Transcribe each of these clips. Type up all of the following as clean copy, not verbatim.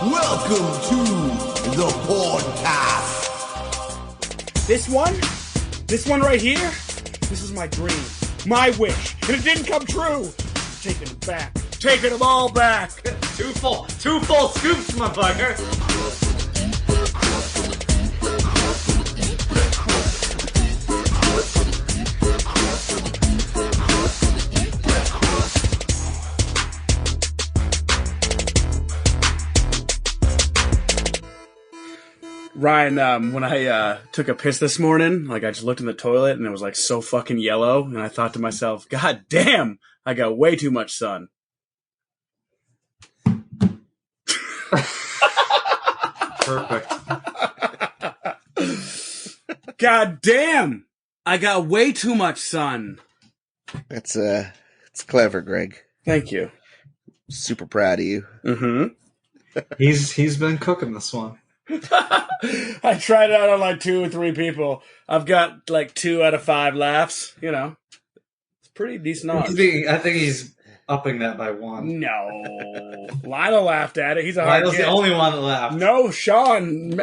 Welcome to the podcast. This one right here, this is my dream, my wish, and it didn't come true. I'm taking it back, taking them all back. Two full scoops, motherfucker. Ryan, when I took a piss this morning, like I just looked in the toilet and it was like so fucking yellow, and I thought to myself, God damn, I got way too much sun. Perfect. God damn, I got way too much sun. It's clever, Greg. Thank you. Super proud of you. Mm-hmm. He's been cooking this one. I tried it out on like 2 or 3 people. I've got like 2 out of 5 laughs. You know, it's pretty decent odds. I think he's upping that by 1. No, Lionel laughed at it. He's a hard Lionel's kid. the only one that laughed. No, Sean,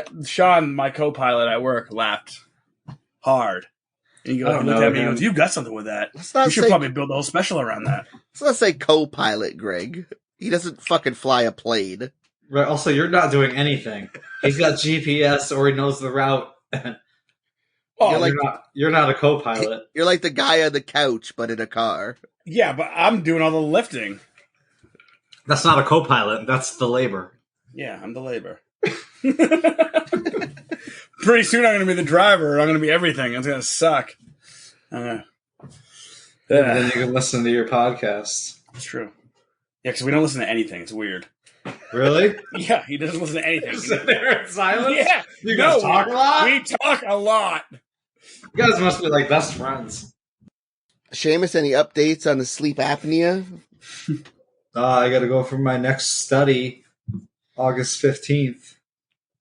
my co-pilot at work, laughed hard. And he looked at me and goes, "You've got something with that. You should probably build a whole special around that." Let's not say co-pilot, Greg. He doesn't fucking fly a plane. Right. Also, you're not doing anything. He's got GPS, or he knows the route. You're not a co-pilot. You're like the guy on the couch, but in a car. Yeah, but I'm doing all the lifting. That's not a co-pilot. That's the labor. Yeah, I'm the labor. Pretty soon I'm going to be the driver. I'm going to be everything. It's going to suck. Then you can listen to your podcast. It's true. Yeah, because we don't listen to anything. It's weird. Really? Yeah, he doesn't listen to anything. Sit there in silence? Yeah. You guys talk a lot? We talk a lot. You guys must be like best friends. Seamus, any updates on the sleep apnea? I got to go for my next study, August 15th.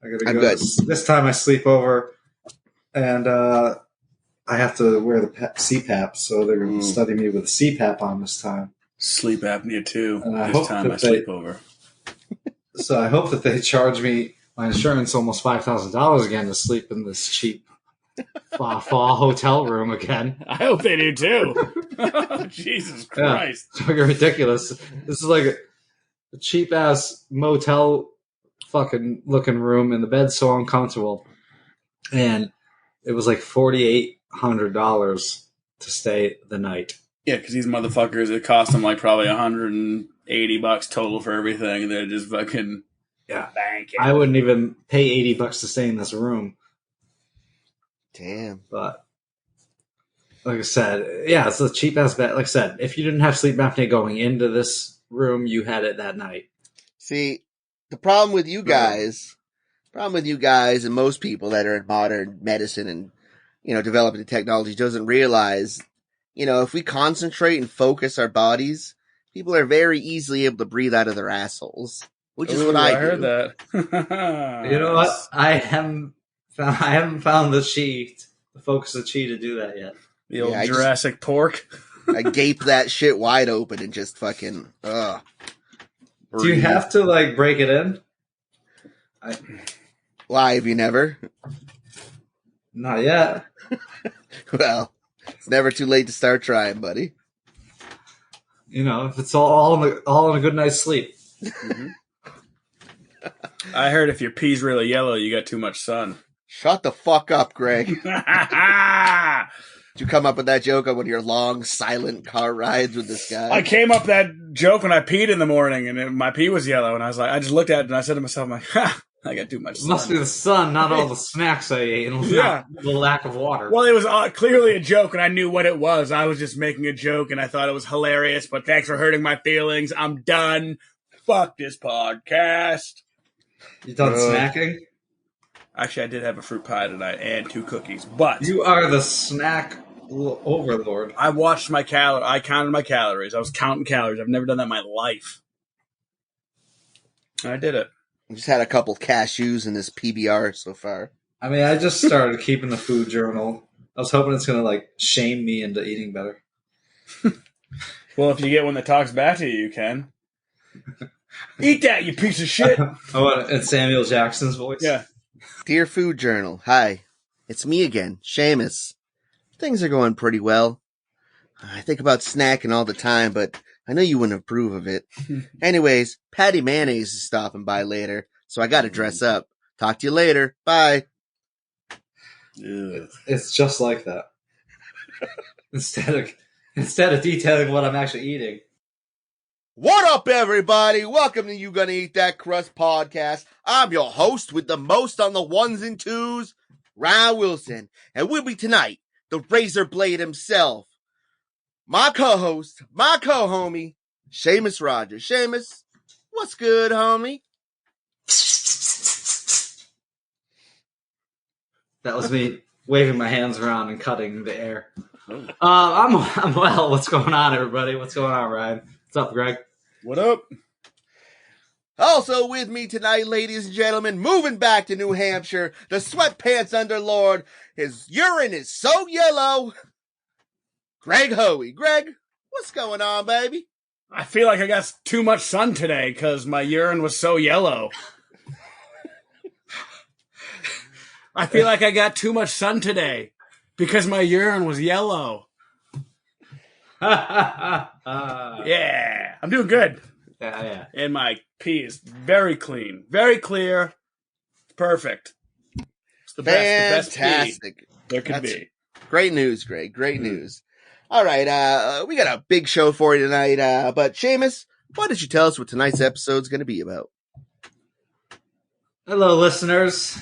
I got to go. Good. This time I sleep over, and I have to wear the CPAP, so they're going to study me with a CPAP on this time. Sleep apnea too. And This time I sleep over. So I hope that they charge me my insurance almost $5,000 again to sleep in this cheap fall hotel room again. I hope they do too. Jesus Christ. It's fucking ridiculous. This is like a cheap ass motel fucking looking room, and the bed's so uncomfortable. And it was like $4,800 to stay the night. Yeah, because these motherfuckers, it cost them like probably $180 total for everything. They're just fucking banking. I wouldn't even pay $80 to stay in this room. Damn. But like I said, yeah, it's a cheap ass bed. Like I said, if you didn't have sleep apnea going into this room, you had it that night. See, the problem with you guys and most people that are in modern medicine and, developing technology doesn't realize, if we concentrate and focus our bodies, people are very easily able to breathe out of their assholes, which is what I do. heard that. You know what? I haven't found the focus of chi to do that yet. The old Jurassic pork. I gape that shit wide open and just fucking, Do you have to, break it in? Why, have you never? Not yet. Well, it's never too late to start trying, buddy. If it's all in a good night's sleep. Mm-hmm. I heard if your pee's really yellow, you got too much sun. Shut the fuck up, Greg. Did you come up with that joke on one of your long, silent car rides with this guy? I came up that joke when I peed in the morning, and my pee was yellow, and I just looked at it, and I said to myself, I'm like, I got too much sun. It must be the sun, not all the snacks I ate, and not the lack of water. Well, it was clearly a joke, and I knew what it was. I was just making a joke, and I thought it was hilarious, but thanks for hurting my feelings. I'm done. Fuck this podcast. You done snacking? Actually, I did have a fruit pie tonight and 2 cookies, but... You are the snack overlord. I watched my I counted my calories. I was counting calories. I've never done that in my life. And I did it. I just had a couple cashews in this PBR so far. I mean, I just started keeping the food journal. I was hoping it's going to, shame me into eating better. Well, if you get one that talks back to you, you can. Eat that, you piece of shit. In Samuel Jackson's voice. Yeah. Dear Food Journal, hi. It's me again, Seamus. Things are going pretty well. I think about snacking all the time, but I know you wouldn't approve of it. Anyways, Patty Mayonnaise is stopping by later, so I gotta dress up. Talk to you later. Bye. Ugh. It's just like that. Instead of detailing what I'm actually eating. What up, everybody? Welcome to You Gonna Eat That Crust podcast. I'm your host with the most on the ones and twos, Ryan Wilson. And with me tonight, the razor blade himself, my co-host, my co-homie, Seamus Rogers. Seamus, what's good, homie? That was me waving my hands around and cutting the air. I'm well. What's going on, everybody? What's going on, Ryan? What's up, Greg? What up? Also with me tonight, ladies and gentlemen, moving back to New Hampshire, the sweatpants underlord. His urine is so yellow. Greg Hoey. Greg, what's going on, baby? I feel like I got too much sun today because my urine was so yellow. I feel like I got too much sun today because my urine was yellow. Yeah, I'm doing good. Yeah. And my pee is very clean, very clear, perfect. It's the best Fantastic. pee there could That's be. Great news, Greg. Great news. All right, we got a big show for you tonight. But Seamus, why don't you tell us what tonight's episode's going to be about? Hello, listeners.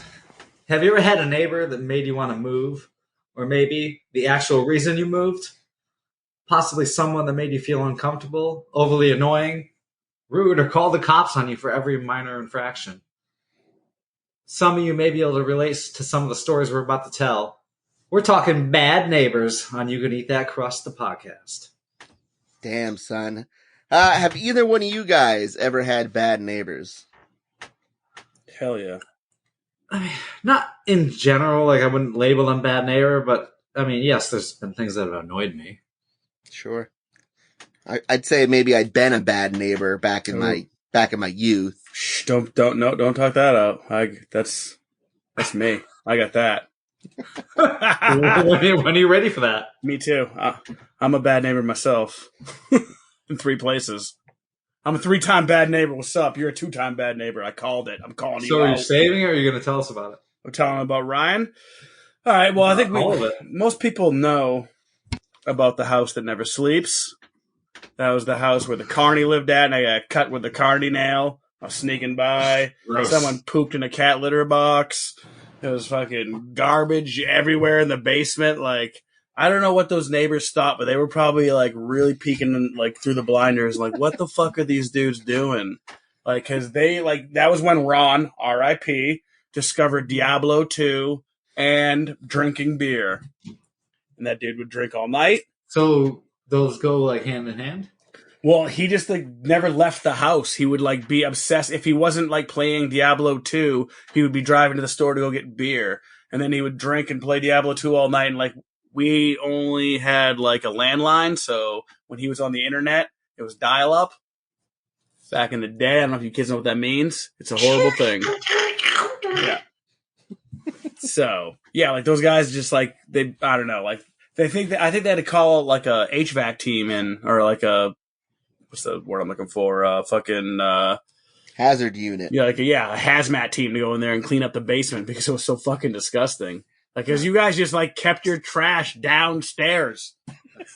Have you ever had a neighbor that made you want to move? Or maybe the actual reason you moved? Possibly someone that made you feel uncomfortable, overly annoying, rude, or called the cops on you for every minor infraction. Some of you may be able to relate to some of the stories we're about to tell. We're talking bad neighbors on You Can Eat That Crust, the podcast. Damn, son. Have either one of you guys ever had bad neighbors? Hell yeah. I mean, not in general, like I wouldn't label them bad neighbor, but I mean, yes, there's been things that have annoyed me. Sure. I'd say maybe I'd been a bad neighbor back in my youth. Shh, don't talk that out. That's me. I got that. When are you ready for that? Me too. I'm a bad neighbor myself. In 3 places. I'm a 3-time bad neighbor. What's up? You're a 2-time bad neighbor. I called it. I'm calling you So are you out. saving it, or are you going to tell us about it? I'm telling about Ryan. All right. Well, I think All of it. most people know about the house that never sleeps. That was the house where the carny lived at, and I got cut with the carny nail. I was sneaking by. Gross. Someone pooped in a cat litter box. There was fucking garbage everywhere in the basement. Like, I don't know what those neighbors thought, but they were probably like really peeking like through the blinders. Like, what the fuck are these dudes doing? Like, cause they like, that was when Ron, R.I.P., discovered Diablo 2 and drinking beer. And that dude would drink all night. So those go like hand in hand? Well, he just like never left the house. He would like be obsessed. If he wasn't like playing Diablo 2, he would be driving to the store to go get beer. And then he would drink and play Diablo 2 all night. And like, we only had like a landline. So when he was on the internet, it was dial up. Back in the day, I don't know if you kids know what that means. It's a horrible thing. Yeah. So yeah, like those guys just like, I don't know, like I think they had to call like a HVAC team in, or like a, what's the word I'm looking for? Hazard unit. Yeah, a hazmat team to go in there and clean up the basement because it was so fucking disgusting. Like, cause you guys just like kept your trash downstairs,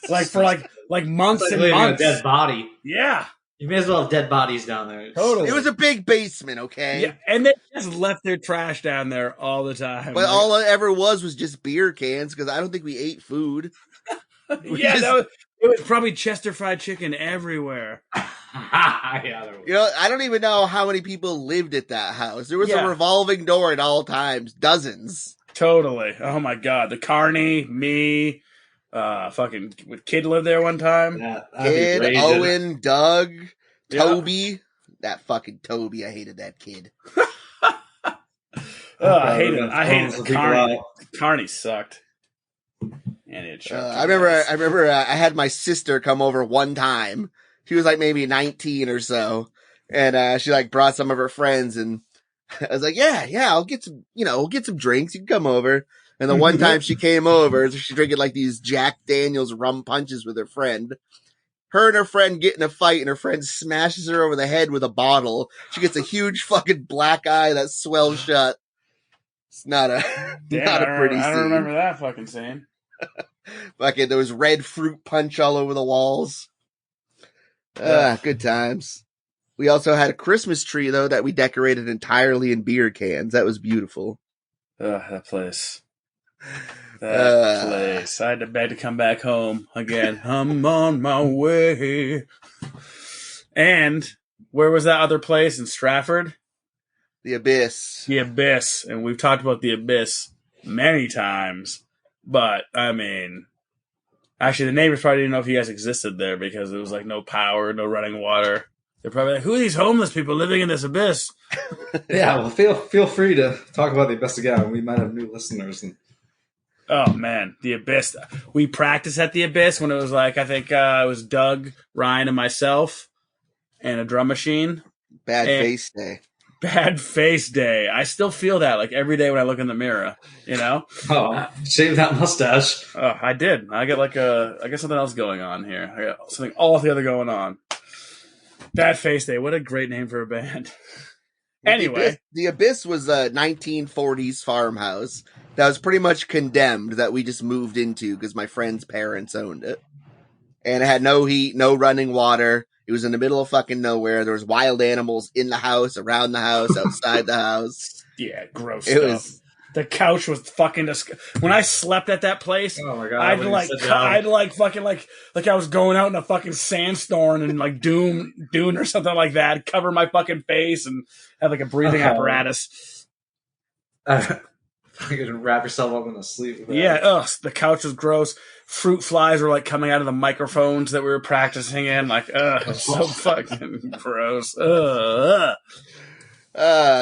like for like months It's like and leaving months. a dead body. Yeah, You may as well have dead bodies down there. totally. It was a big basement, okay? Yeah, and they just left their trash down there all the time. But all it ever was just beer cans, because I don't think we ate food. It was probably Chester fried chicken everywhere. Yeah, there was. You know, I don't even know how many people lived at that house. There was Yeah. a revolving door at all times. Dozens. Totally. Oh my god, the Carney, me, fucking kid lived there one time. Yeah, that'd be Kid, great. Owen, Doug, Yeah. Toby. That fucking Toby. I hated that kid. I hated the People Carney. out. Carney sucked. And it I remember I had my sister come over one time. She was like maybe 19 or so. And she like brought some of her friends, and I was like, yeah, I'll get some, we'll get some drinks. You can come over. And the one time she came over, she's drinking like these Jack Daniels rum punches with her friend. Her and her friend get in a fight, and her friend smashes her over the head with a bottle. She gets a huge fucking black eye that swells shut. It's not a not a pretty scene. I don't remember that fucking scene. Fucking, there was red fruit punch all over the walls. Good times. We also had a Christmas tree, though, that we decorated entirely in beer cans. That was beautiful. That place. That place. I had to beg to come back home again. I'm on my way. And where was that other place in Stratford? The Abyss. The Abyss. And we've talked about the Abyss many times. But, I mean, actually, the neighbors probably didn't know if you guys existed there because there was like no power, no running water. They're probably like, who are these homeless people living in this abyss? Yeah, well, feel free to talk about the Abyss again. We might have new listeners. Oh, man, the Abyss. We practiced at the Abyss when it was like, I think it was Doug, Ryan, and myself, and a drum machine. Bad face day. Bad face day. I still feel that like every day when I look in the mirror, you know? Oh, shave that mustache. Oh, I did. I got I got something else going on here. I got something altogether going on. Bad face day. What a great name for a band. Anyway. The Abyss was a 1940s farmhouse that was pretty much condemned that we just moved into because my friend's parents owned it. And it had no heat, no running water. It was in the middle of fucking nowhere. There was wild animals in the house, around the house, outside the house. Yeah, gross stuff. The couch was fucking disgusting. When I slept at that place, oh my God, I'd fucking like I was going out in a fucking sandstorm and like Dune or something like that. Cover my fucking face and have like a breathing apparatus. You can wrap yourself up in a sleep. With that. Yeah, the couch was gross. Fruit flies were like coming out of the microphones that we were practicing in. Like, so fucking gross.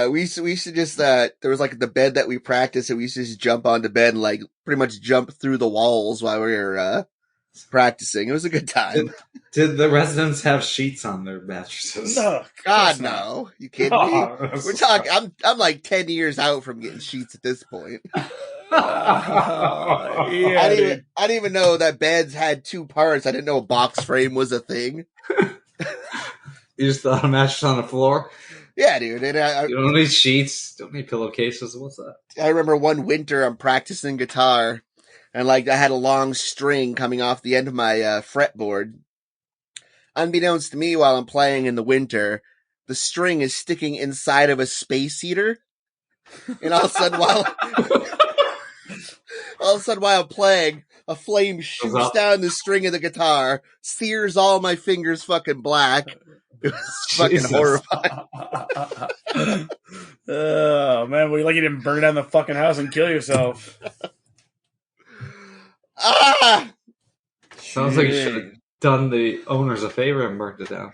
We used to just, there was like the bed that we practiced, and we used to just jump onto bed and like pretty much jump through the walls while we were, practicing. It was a good time. Did the residents have sheets on their mattresses? No, God, no. You kidding me? We're talking, I'm like 10 years out from getting sheets at this point. Yeah, I didn't even know that beds had two parts. I didn't know a box frame was a thing. You just thought a mattress on the floor? Yeah, dude. And you don't need sheets. Don't need pillowcases. What's that? I remember one winter I'm practicing guitar, and like I had a long string coming off the end of my fretboard. Unbeknownst to me, while I'm playing in the winter, the string is sticking inside of a space heater, and all of a sudden while I'm playing, a flame shoots down the string of the guitar, sears all my fingers fucking black. It was fucking horrifying. Oh, man. Well, you didn't burn down the fucking house and kill yourself. Sounds like you should have done the owners a favor and burnt it down.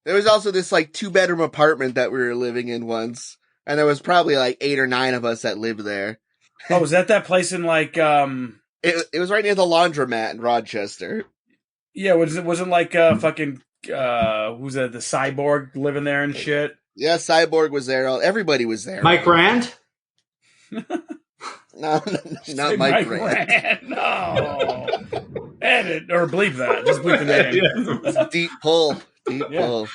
There was also this, 2-bedroom apartment that we were living in once. And there was probably, 8 or 9 of us that lived there. Oh, was that place in, It was right near the laundromat in Rochester. Yeah, wasn't fucking... who's that? The Cyborg living there and shit. Yeah, Cyborg was there. Everybody was there. Mike Rand? No, not Mike Rand. No. Edit or bleep that. Just bleep the name. It's a deep pull. Pull.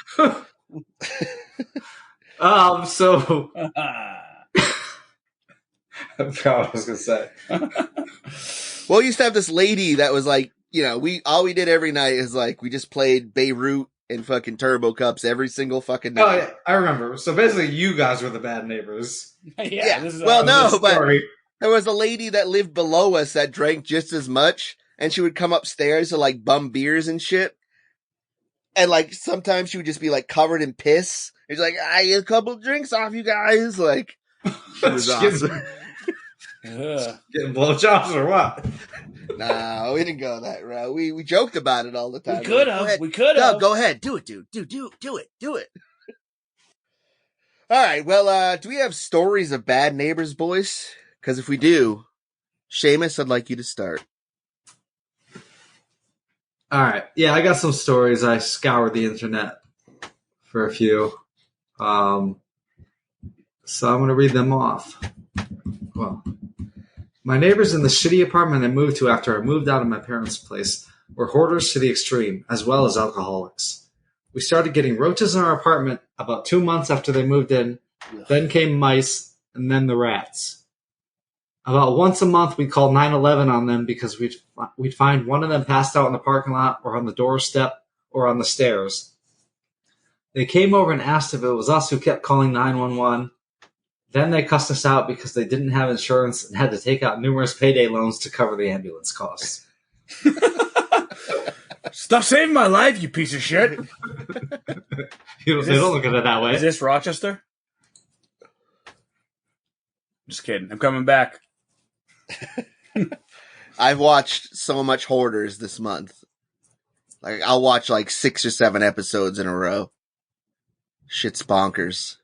So I forgot what I was gonna say. Well, we used to have this lady that was all we did every night is we just played Beirut and fucking Turbo Cups every single fucking night. Oh, yeah, I remember. So basically, you guys were the bad neighbors. Yeah. But there was a lady that lived below us that drank just as much, and she would come upstairs to bum beers and shit. And sometimes she would just be covered in piss. And she's like, I get a couple drinks off you guys. She was awesome. Getting blowjobs or what? No, we didn't go that route. We joked about it all the time. We could have. Go ahead. Do it, dude. Do it. All right. Well, do we have stories of bad neighbors, boys? Because if we do, Seamus, I'd like you to start. All right. Yeah, I got some stories. I scoured the internet for a few. So I'm going to read them off. Well, my neighbors in the shitty apartment I moved to after I moved out of my parents' place were hoarders to the extreme, as well as alcoholics. We started getting roaches in our apartment about 2 months after they moved in. Then came mice, and then the rats. About once a month, we'd call 911 on them because we'd find one of them passed out in the parking lot or on the doorstep or on the stairs. They came over and asked if it was us who kept calling 911. Then they cussed us out because they didn't have insurance and had to take out numerous payday loans to cover the ambulance costs. Stop saving my life, you piece of shit. They don't look at it that way. Is this Rochester? Just kidding. I'm coming back. I've watched so much Hoarders this month. Like, I'll watch like 6 or 7 episodes in a row. Shit's bonkers.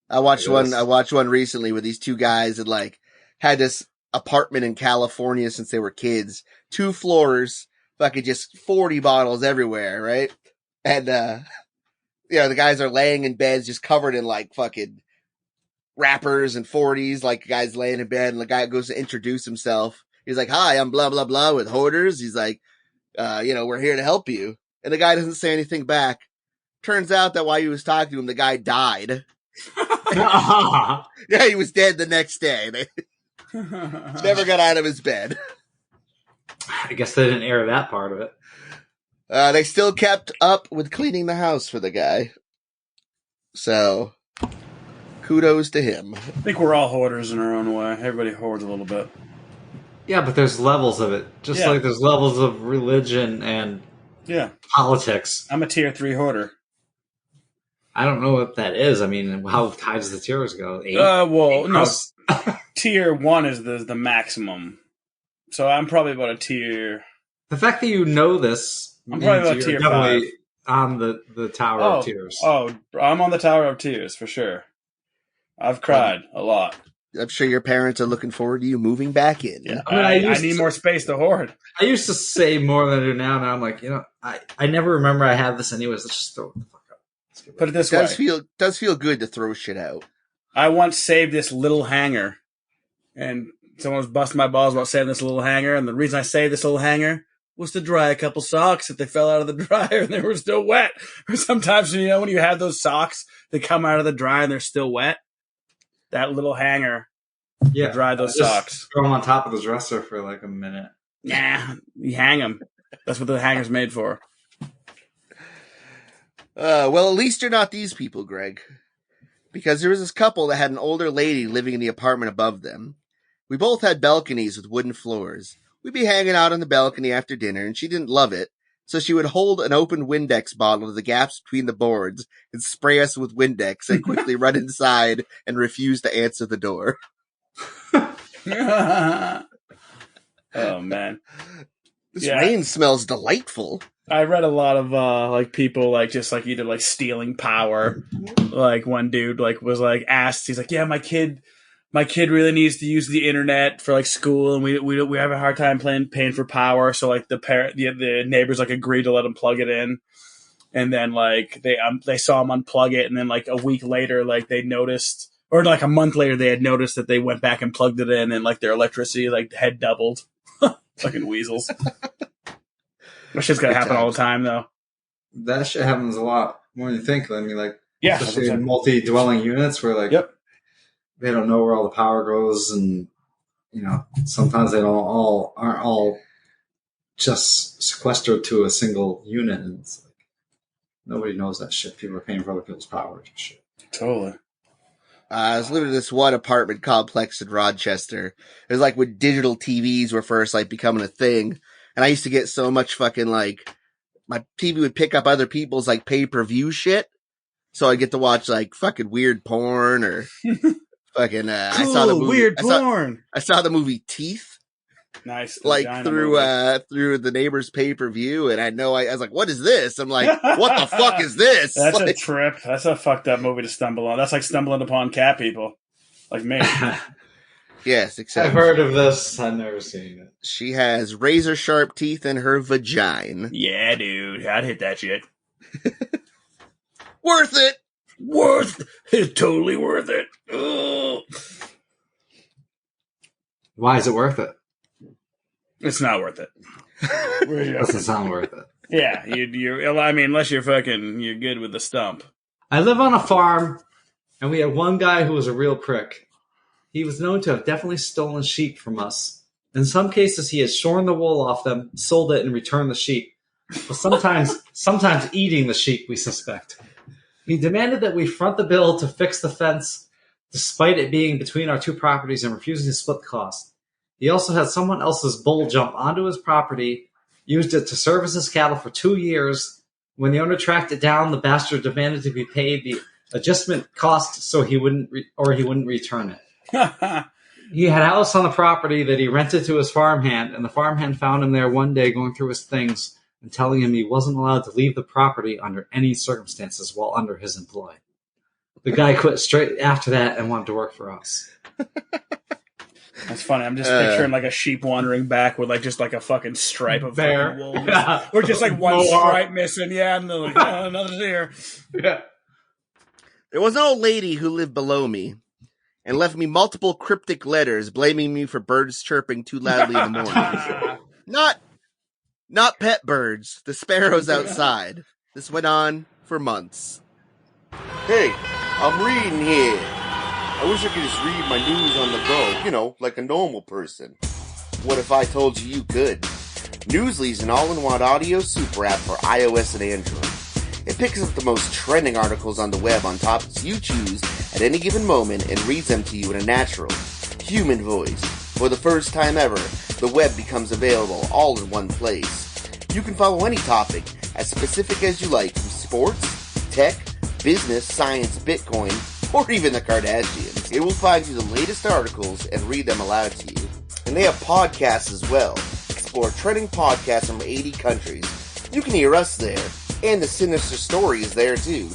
I watched one recently where these two guys had like had this apartment in California since they were kids. 2 floors, fucking just 40 bottles everywhere, right? And the guys are laying in beds just covered in like fucking wrappers and 40s, like guys laying in bed, and the guy goes to introduce himself. He's like, "Hi, I'm blah blah blah with Hoarders." He's like, we're here to help you. And the guy doesn't say anything back. Turns out that while he was talking to him, the guy died. Yeah, he was dead the next day. They never got out of his bed. I guess they didn't air that part of it. They still kept up with cleaning the house for the guy. So, kudos to him. I think we're all hoarders in our own way. Everybody hoards a little bit. Yeah, but there's levels of it. Just like there's levels of religion and politics. I'm a tier 3 hoarder. I don't know what that is. I mean, how high does the tiers go? 8? No. Tier 1 is the maximum. So I'm probably about a tier... The fact that you know this... I'm probably about tier 5. On the Tower of Tears. Oh, I'm on the Tower of Tears, for sure. I've cried a lot. I'm sure your parents are looking forward to you moving back in. Yeah, I need more space to hoard. I used to say more than I do now. Now I'm like, I never remember I had this anyways. Let's just throw it the fuck out. Put it this way. Does feel good to throw shit out. I once saved this little hanger, and someone was busting my balls about saving this little hanger, and the reason I saved this little hanger was to dry a couple socks if they fell out of the dryer and they were still wet. Or sometimes, when you have those socks that come out of the dryer and they're still wet, that little hanger to dry those socks. Throw them on top of the dresser for like a minute. Nah, you hang them. That's what the hanger's made for. Well, at least you're not these people, Greg. Because there was this couple that had an older lady living in the apartment above them. We both had balconies with wooden floors. We'd be hanging out on the balcony after dinner, and she didn't love it, so she would hold an open Windex bottle to the gaps between the boards and spray us with Windex and quickly run inside and refuse to answer the door. Oh, man. This rain smells delightful. I read a lot of people either stealing power. Like one dude was asked, he's like, "Yeah, my kid really needs to use the internet for school, and we have a hard time paying for power." So the neighbors agreed to let him plug it in, and then they saw him unplug it, and then a week later they noticed, or a month later they had noticed that they went back and plugged it in, and their electricity had doubled. Fucking weasels. That shit's gonna happen all the time, though. That shit happens a lot more than you think. I mean, especially in multi-dwelling units where they don't know where all the power goes, and sometimes they aren't all just sequestered to a single unit, and it's nobody knows that shit. People are paying for other people's power and shit. Totally. I was living in this one apartment complex in Rochester. It was when digital TVs were first becoming a thing. And I used to get so much fucking my TV would pick up other people's pay-per-view shit. So I'd get to watch fucking weird porn or fucking, cool, I saw the movie, weird porn. I saw the movie Teeth. Nice. Through the neighbor's pay-per-view. And I was like, what is this? I'm like, what the fuck is this? That's a trip. That's a fucked up movie to stumble on. That's like stumbling upon cat people. Like me. Yes, except I've heard of this. I've never seen it. She has razor sharp teeth in her vagina. Yeah, dude. I'd hit that shit. Worth it. It's totally worth it. Ugh. Why is it worth it? It's not worth it. Doesn't sound worth it. Yeah, I mean, unless you're good with the stump. I live on a farm, and we had one guy who was a real prick. He was known to have definitely stolen sheep from us. In some cases, he has shorn the wool off them, sold it, and returned the sheep. But sometimes eating the sheep, we suspect. He demanded that we front the bill to fix the fence, despite it being between our two properties, and refusing to split the cost. He also had someone else's bull jump onto his property, used it to service his cattle for 2 years. When the owner tracked it down, the bastard demanded to be paid the adjustment cost so he wouldn't return it. He had a house on the property that he rented to his farmhand, and the farmhand found him there one day going through his things and telling him he wasn't allowed to leave the property under any circumstances while under his employ. The guy quit straight after that and wanted to work for us. That's funny. I'm just picturing like a sheep wandering back with like just like a fucking stripe of Bear. fucking wool, or just like one stripe missing. Yeah, and they're like, oh, another's here. Yeah. There was an old lady who lived below me and left me multiple cryptic letters blaming me for birds chirping too loudly in the morning. Not pet birds, the sparrows outside. This went on for months. Hey, I'm reading here. I wish I could just read my news on the go, like a normal person. What if I told you you could? Newsly's an all-in-one audio super app for iOS and Android. It picks up the most trending articles on the web on topics you choose at any given moment and reads them to you in a natural, human voice. For the first time ever, the web becomes available all in one place. You can follow any topic, as specific as you like, from sports, tech, business, science, Bitcoin, or even the Kardashians. It will find you the latest articles and read them aloud to you. And they have podcasts as well. Explore trending podcasts from 80 countries. You can hear us there. And the Sinister Story is there too.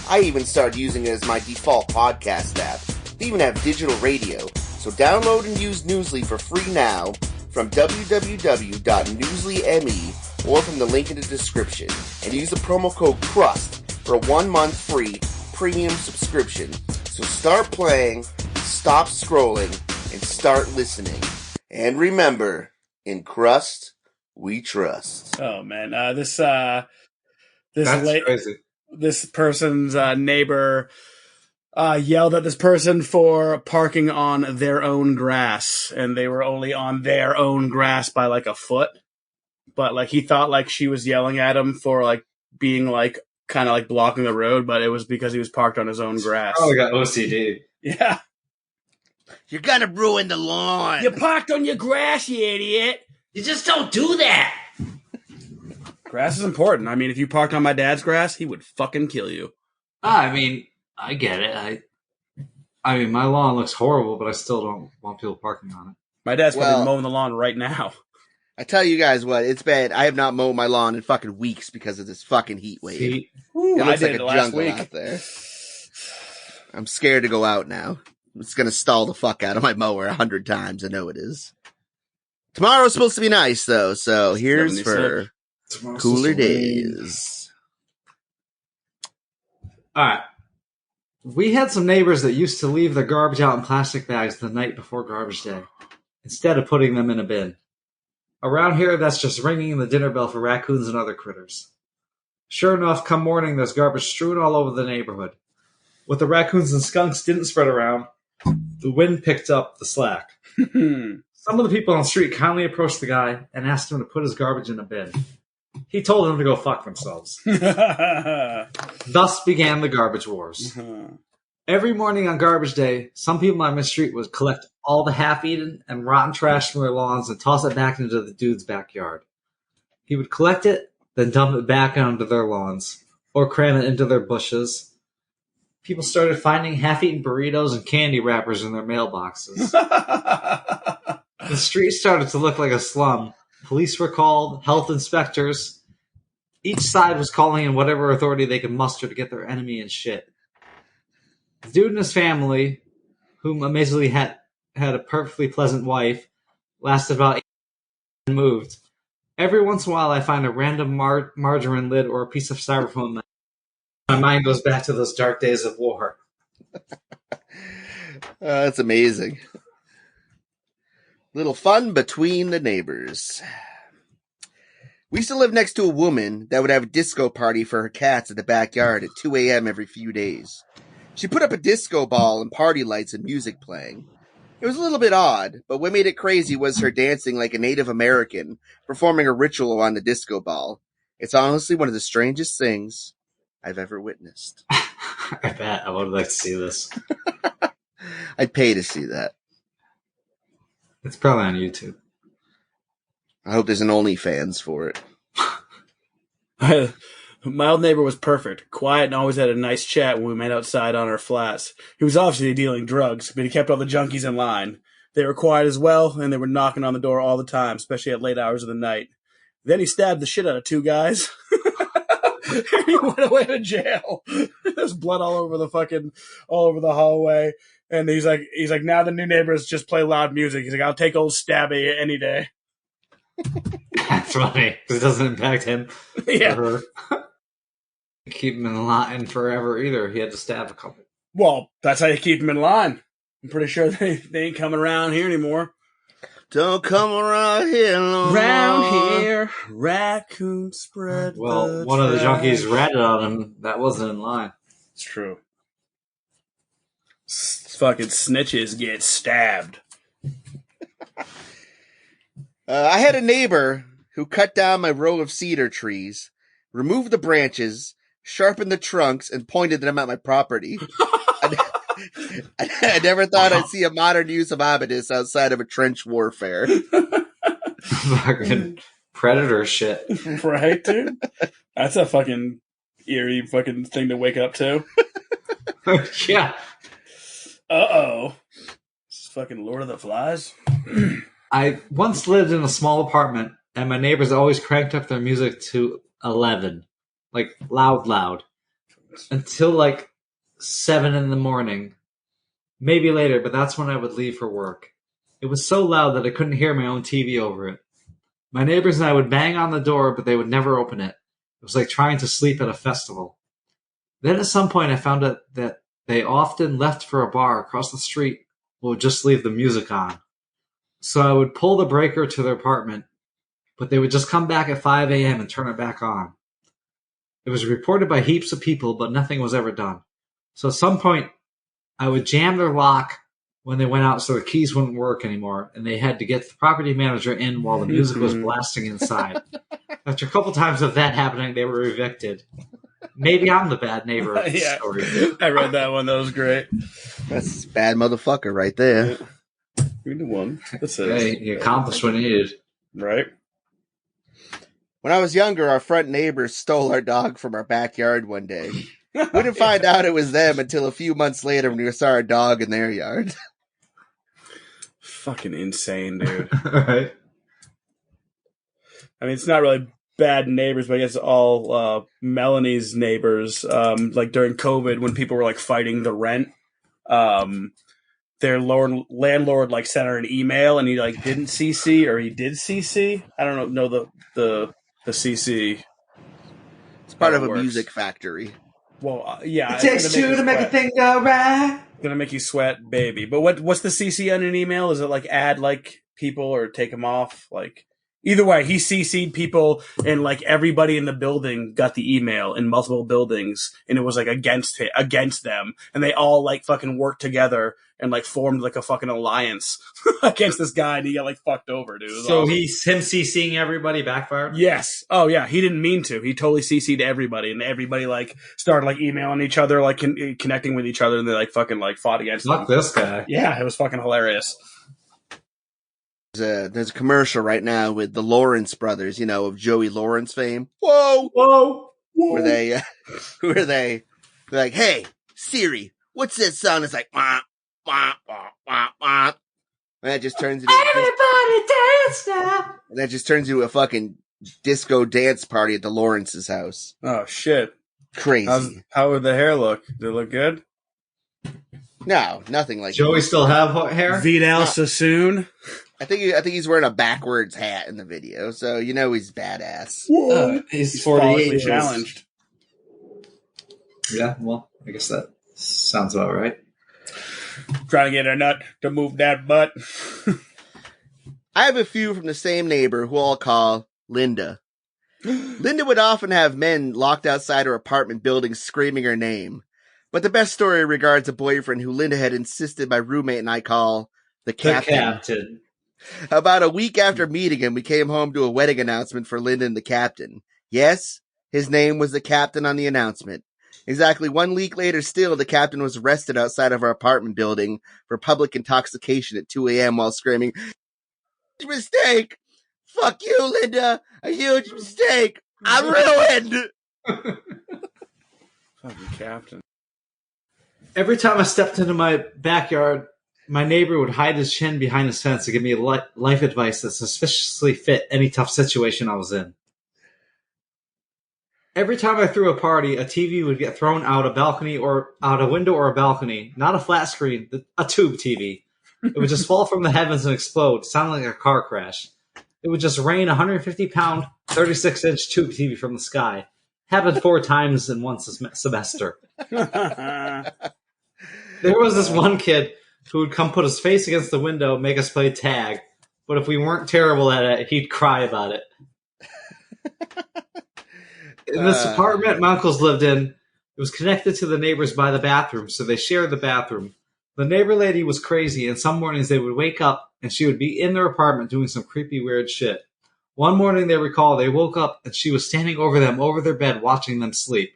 I even started using it as my default podcast app. They even have digital radio. So download and use Newsly for free now from www.newsly.me or from the link in the description. And use the promo code CRUST for a 1-month free premium subscription. So start playing, stop scrolling, and start listening. And remember, in Crust, we trust. Oh man, this Crazy. This person's neighbor yelled at this person for parking on their own grass, and they were only on their own grass by like a foot. But like he thought like she was yelling at him for like being like kind of like blocking the road, but it was because he was parked on his own grass. Oh, I got OCD. Yeah. You're gonna ruin the lawn. You parked on your grass, you idiot. You just don't do that. Grass is important. I mean, if you parked on my dad's grass, he would fucking kill you. I mean, I get it. I mean, my lawn looks horrible, but I still don't want people parking on it. My dad's probably mowing the lawn right now. I tell you guys what, it's bad. I have not mowed my lawn in fucking weeks because of this fucking heat wave. Ooh, It looks I like did a last jungle week. out there. I'm scared to go out now. It's gonna stall the fuck out of my mower 100 times. I know it is. Tomorrow's supposed to be nice though, so here's for cooler days. Alright. We had some neighbors that used to leave their garbage out in plastic bags the night before garbage day, instead of putting them in a bin. Around here, that's just ringing the dinner bell for raccoons and other critters. Sure enough, come morning, there's garbage strewn all over the neighborhood. What the raccoons and skunks didn't spread around, the wind picked up the slack. Some of the people on the street kindly approached the guy and asked him to put his garbage in a bin. He told them to go fuck themselves. Thus began the garbage wars. Every morning on garbage day, some people on my street would collect all the half-eaten and rotten trash from their lawns and toss it back into the dude's backyard. He would collect it, then dump it back onto their lawns, or cram it into their bushes. People started finding half-eaten burritos and candy wrappers in their mailboxes. The street started to look like a slum. Police were called, health inspectors. Each side was calling in whatever authority they could muster to get their enemy in shit. The dude and his family, whom amazingly had a perfectly pleasant wife, lasted about 8 years and moved. Every once in a while I find a random margarine lid or a piece of styrofoam My mind goes back to those dark days of war. That's amazing. Little fun between the neighbors. We used to live next to a woman that would have a disco party for her cats in the backyard at 2 a.m. every few days. She put up a disco ball and party lights and music playing. It was a little bit odd, but what made it crazy was her dancing like a Native American, performing a ritual on the disco ball. It's honestly one of the strangest things I've ever witnessed. I bet. I would like to see this. I'd pay to see that. It's probably on YouTube. Uh, I hope there's an OnlyFans for it. My old neighbor was perfect, quiet, and always had a nice chat when we met outside on our flats. He was obviously dealing drugs, but he kept all the junkies in line. They were quiet as well, and they were knocking on the door all the time, especially at late hours of the night. Then he stabbed the shit out of 2 guys. And he went away to jail. There's blood all over the hallway. And he's like, now the new neighbors just play loud music. He's like, I'll take old Stabby any day. That's funny. Because it doesn't impact him Yeah. or her. Keep him in line forever either. He had to stab a couple. Well, that's how you keep them in line. I'm pretty sure they ain't coming around here anymore. Don't come around here no more. Round here, raccoons spread. Well, one of the junkies ratted on him. That wasn't in line. It's true. Fucking snitches get stabbed. I had a neighbor who cut down my row of cedar trees, removed the branches, sharpened the trunks, and pointed them at my property. I never thought I'd see a modern use of Amadeus outside of a trench warfare. Fucking predator shit. Right, dude? That's a fucking eerie fucking thing to wake up to. Yeah. Uh-oh. It's fucking Lord of the Flies. I once lived in a small apartment, and my neighbors always cranked up their music to 11. Like, loud. Until, like, 7 in the morning. Maybe later, but that's when I would leave for work. It was so loud that I couldn't hear my own TV over it. My neighbors and I would bang on the door, but they would never open it. It was like trying to sleep at a festival. Then at some point I found out that they often left for a bar across the street or would just leave the music on. So I would pull the breaker to their apartment, but they would just come back at 5 a.m. and turn it back on. It was reported by heaps of people, but nothing was ever done. So at some point, I would jam their lock when they went out so the keys wouldn't work anymore, and they had to get the property manager in while the music was blasting inside. After a couple times of that happening, they were evicted. Maybe I'm the bad neighbor of this Yeah. story. I read that one. That was great. That's a bad motherfucker right there. You're the one. That's it. Hey, he accomplished what he needed. Right? When I was younger, our front neighbors stole our dog from our backyard one day. We didn't find out it was them until a few months later when we saw our dog in their yard. Fucking insane, dude. Right? I mean, it's not really bad neighbors, but I guess all Melanie's neighbors, like during COVID when people were like fighting the rent, their landlord like sent her an email and he like didn't CC or he did CC. I don't know the CC. It's part How of it a works. music factory. Well, yeah. It takes two to make a thing go right. Gonna make you sweat, baby. But what's the CC on an email? Is it like add like people or take them off? Like either way, he CC'd people and like everybody in the building got the email in multiple buildings, and it was like against them, and they all like fucking worked together and like formed like a fucking alliance against this guy, and he got like fucked over, dude. It was So awesome. him CCing everybody backfired? Yes. Oh yeah. He didn't mean to. He totally CC'd everybody, and everybody like started like emailing each other, like connecting with each other, and they like fucking like fought against Fuck them. this guy. Yeah, it was fucking hilarious. There's a commercial right now with the Lawrence brothers, of Joey Lawrence fame. Whoa! Whoa! Where they, they're like, hey, Siri, what's this sound? It's like, wah, wah, wah, wah, wah. And that just turns into Everybody dance now! and that just turns into a fucking disco dance party at the Lawrence's house. Oh shit! Crazy. How would the hair look? Did it look good? No, nothing like Joey still have hair? Vidal Sassoon. I think he's wearing a backwards hat in the video, so he's badass. He's He's 48 publicly years. challenged. Yeah, well, I guess that sounds about right. Trying to get a nut to move that butt. I have a few from the same neighbor who I'll call Linda. Linda would often have men locked outside her apartment building screaming her name. But the best story regards a boyfriend who Linda had insisted my roommate and I call the Captain. The Captain. About a week after meeting him, we came home to a wedding announcement for Linda and the Captain. Yes, his name was the Captain on the announcement. Exactly 1 week later still, the Captain was arrested outside of our apartment building for public intoxication at 2 a.m. while screaming, "Huge mistake! Fuck you, Linda! A huge mistake! I'm ruined!" Fucking Captain. Every time I stepped into my backyard, my neighbor would hide his chin behind his fence to give me life advice that suspiciously fit any tough situation I was in. Every time I threw a party, a TV would get thrown out a balcony or out a window or a balcony. Not a flat screen, a tube TV. It would just fall from the heavens and explode, sounding like a car crash. It would just rain 150-pound, 36-inch tube TV from the sky. Happened 4 times in one semester. There was this one kid who would come put his face against the window, make us play tag. But if we weren't terrible at it, he'd cry about it. In this apartment my uncles lived in, it was connected to the neighbors by the bathroom, so they shared the bathroom. The neighbor lady was crazy, and some mornings they would wake up and she would be in their apartment doing some creepy, weird shit. One morning they recall they woke up and she was standing over them, over their bed, watching them sleep.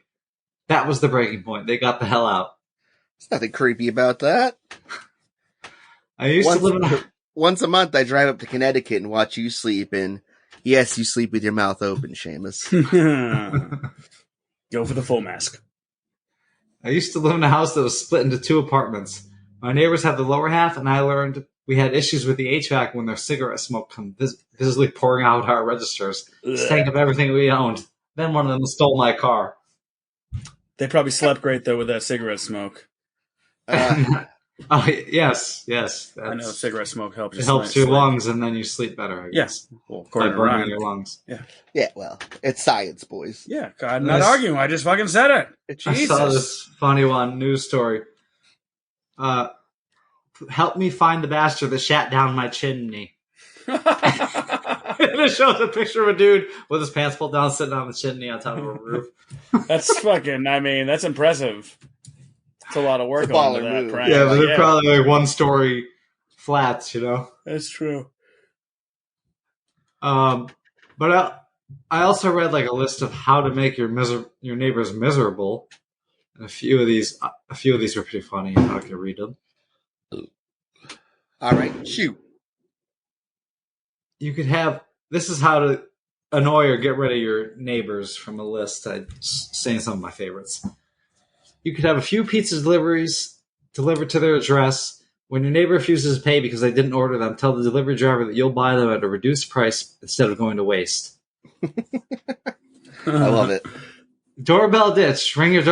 That was the breaking point. They got the hell out. There's nothing creepy about that. I used to live in Once a month, I drive up to Connecticut and watch you sleep, and yes, you sleep with your mouth open, Seamus. Go for the full mask. I used to live in a house that was split into 2 apartments. My neighbors had the lower half, and I learned we had issues with the HVAC when their cigarette smoke come visibly pouring out our registers, stank up everything we owned. Then one of them stole my car. They probably slept great, though, with that cigarette smoke. Oh, yes. I know cigarette smoke helps. It helps your lungs, and then you sleep better, I guess. Yes. Well, By according to burning Ryan. your lungs. Yeah, well, it's science, boys. Yeah, I'm not arguing. I just fucking said it. Jesus. I saw this funny one, news story. Help me find the bastard that shat down my chimney. And it shows a picture of a dude with his pants pulled down, sitting on the chimney on top of a roof. That's fucking, that's impressive. It's a lot of work It's a on baller that move. prank. Yeah, but they're probably like 1-story flats, you know? That's true. But I also read like a list of how to make your neighbors miserable. And a few of these were pretty funny. I can read them. All right, shoot. You could have, this is how to annoy or get rid of your neighbors from a list. I'm saying some of my favorites. You could have a few pizza deliveries delivered to their address. When your neighbor refuses to pay because they didn't order them, tell the delivery driver that you'll buy them at a reduced price instead of going to waste. I love it. Doorbell ditch. Ring your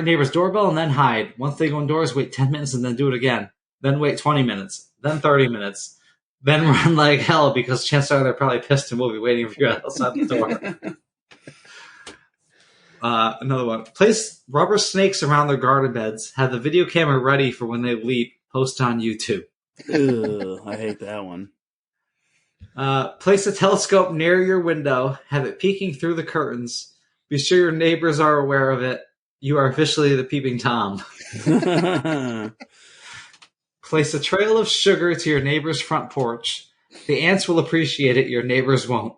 neighbor's doorbell and then hide. Once they go indoors, wait 10 minutes and then do it again. Then wait 20 minutes. Then 30 minutes. Then run like hell because chances are they're probably pissed and will be waiting for you outside the door. Another one. Place rubber snakes around their garden beds. Have the video camera ready for when they leap. Post on YouTube. Ugh, I hate that one. Place a telescope near your window. Have it peeking through the curtains. Be sure your neighbors are aware of it. You are officially the peeping Tom. Place a trail of sugar to your neighbor's front porch. The ants will appreciate it. Your neighbors won't.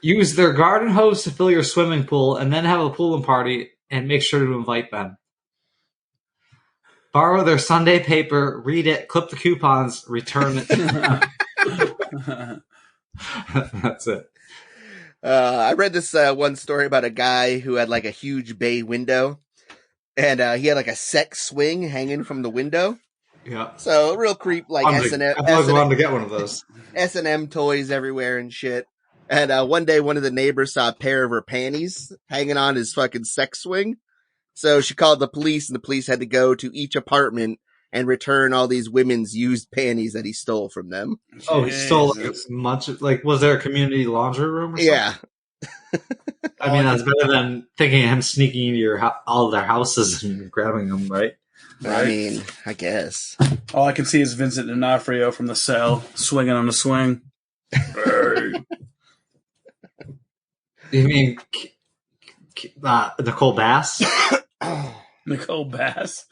Use their garden hose to fill your swimming pool and then have a pool party and make sure to invite them. Borrow their Sunday paper, read it, clip the coupons, return it. That's it. I read this one story about a guy who had like a huge bay window, and he had like a sex swing hanging from the window. Yeah. So real creep, like S&M. I wanted to get one of those. S&M toys everywhere and shit. And one day, one of the neighbors saw a pair of her panties hanging on his fucking sex swing. So she called the police, and the police had to go to each apartment and return all these women's used panties that he stole from them. Oh, he stole like as much. Like, was there a community laundry room or something? Yeah. I mean, that's better than thinking of him sneaking into all of their houses and grabbing them, right? I mean, I guess. All I can see is Vincent D'Onofrio from The Cell swinging on the swing. Hey. You mean Nicole Bass? Nicole Bass.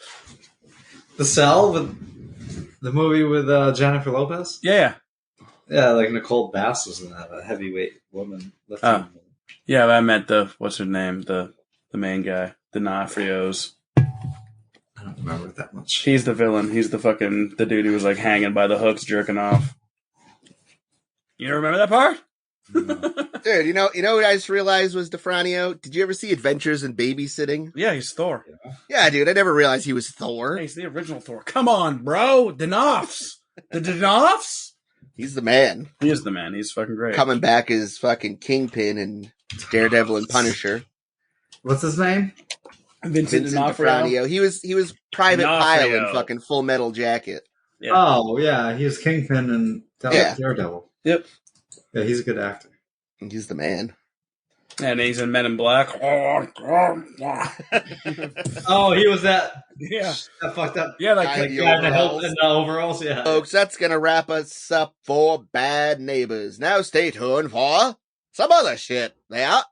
The Cell, the movie with Jennifer Lopez? Yeah. Yeah, like Nicole Bass was in that, a heavyweight woman. Yeah, I meant what's her name? The main guy. D'Onofrio's. I don't remember it that much. He's the villain. He's the dude who was like hanging by the hooks, jerking off. You don't remember that part? No. Dude, you know what I just realized was DeFranio? Did you ever see Adventures in Babysitting? Yeah, he's Thor. Yeah, dude, I never realized he was Thor. Hey, he's the original Thor. Come on, bro. D'Onofs. The D'Onofs? He's the man. He is the man. He's fucking great. Coming back as fucking Kingpin and Daredevil and Punisher. What's his name? Vincent D'Onofrio. He was Private Pile D'Onofrio. in fucking Full Metal Jacket. Yeah. Oh, yeah, he was Kingpin and Daredevil. Yep. Yeah, he's a good actor. He's the man. And he's in Men in Black. Oh, he was that. Yeah. That fucked up. Yeah, like Guy in the Guy in the overalls. in the overalls, yeah. Folks, that's gonna wrap us up for Bad Neighbors. Now stay tuned for some other shit. Yeah.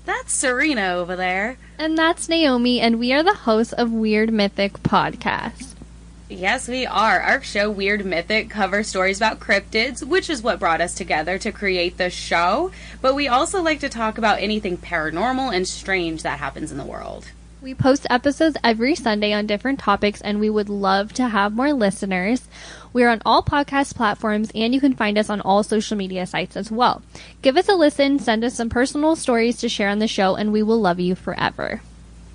That's Serena over there. And that's Naomi, and we are the hosts of Weird Mythic Podcast. Yes, we are. Our show, Weird Mythic, covers stories about cryptids, which is what brought us together to create the show. But we also like to talk about anything paranormal and strange that happens in the world. We post episodes every Sunday on different topics, and we would love to have more listeners. We're on all podcast platforms, and you can find us on all social media sites as well. Give us a listen, send us some personal stories to share on the show, and we will love you forever.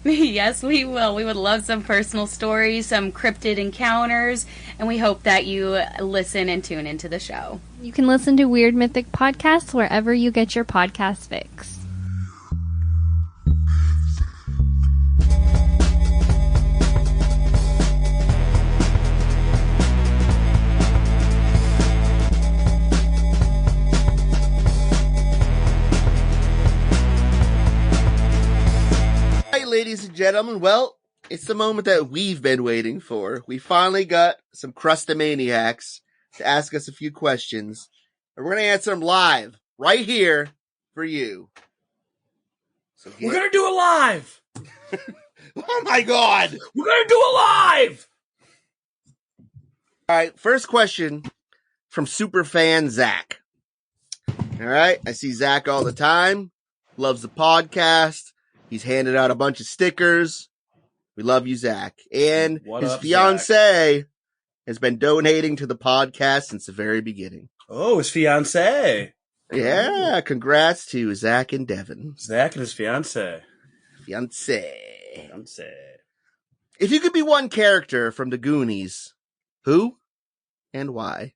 Yes, we will. We would love some personal stories, some cryptid encounters, and we hope that you listen and tune into the show. You can listen to Weird Mythic Podcasts wherever you get your podcast fix. Ladies and gentlemen, well, it's the moment that we've been waiting for. We finally got some crustomaniacs to ask us a few questions, and we're going to answer them live, right here, for you. So we're going to do it live! Oh my god! We're going to do it live! Alright, first question from superfan Zach. Alright, I see Zach all the time, loves the podcast. He's handed out a bunch of stickers. We love you, Zach. And his fiance has been donating to the podcast since the very beginning. Oh, his fiance. Yeah, congrats to Zach and Devin. Zach and his fiance. Fiance. Fiance. If you could be one character from the Goonies, who and why?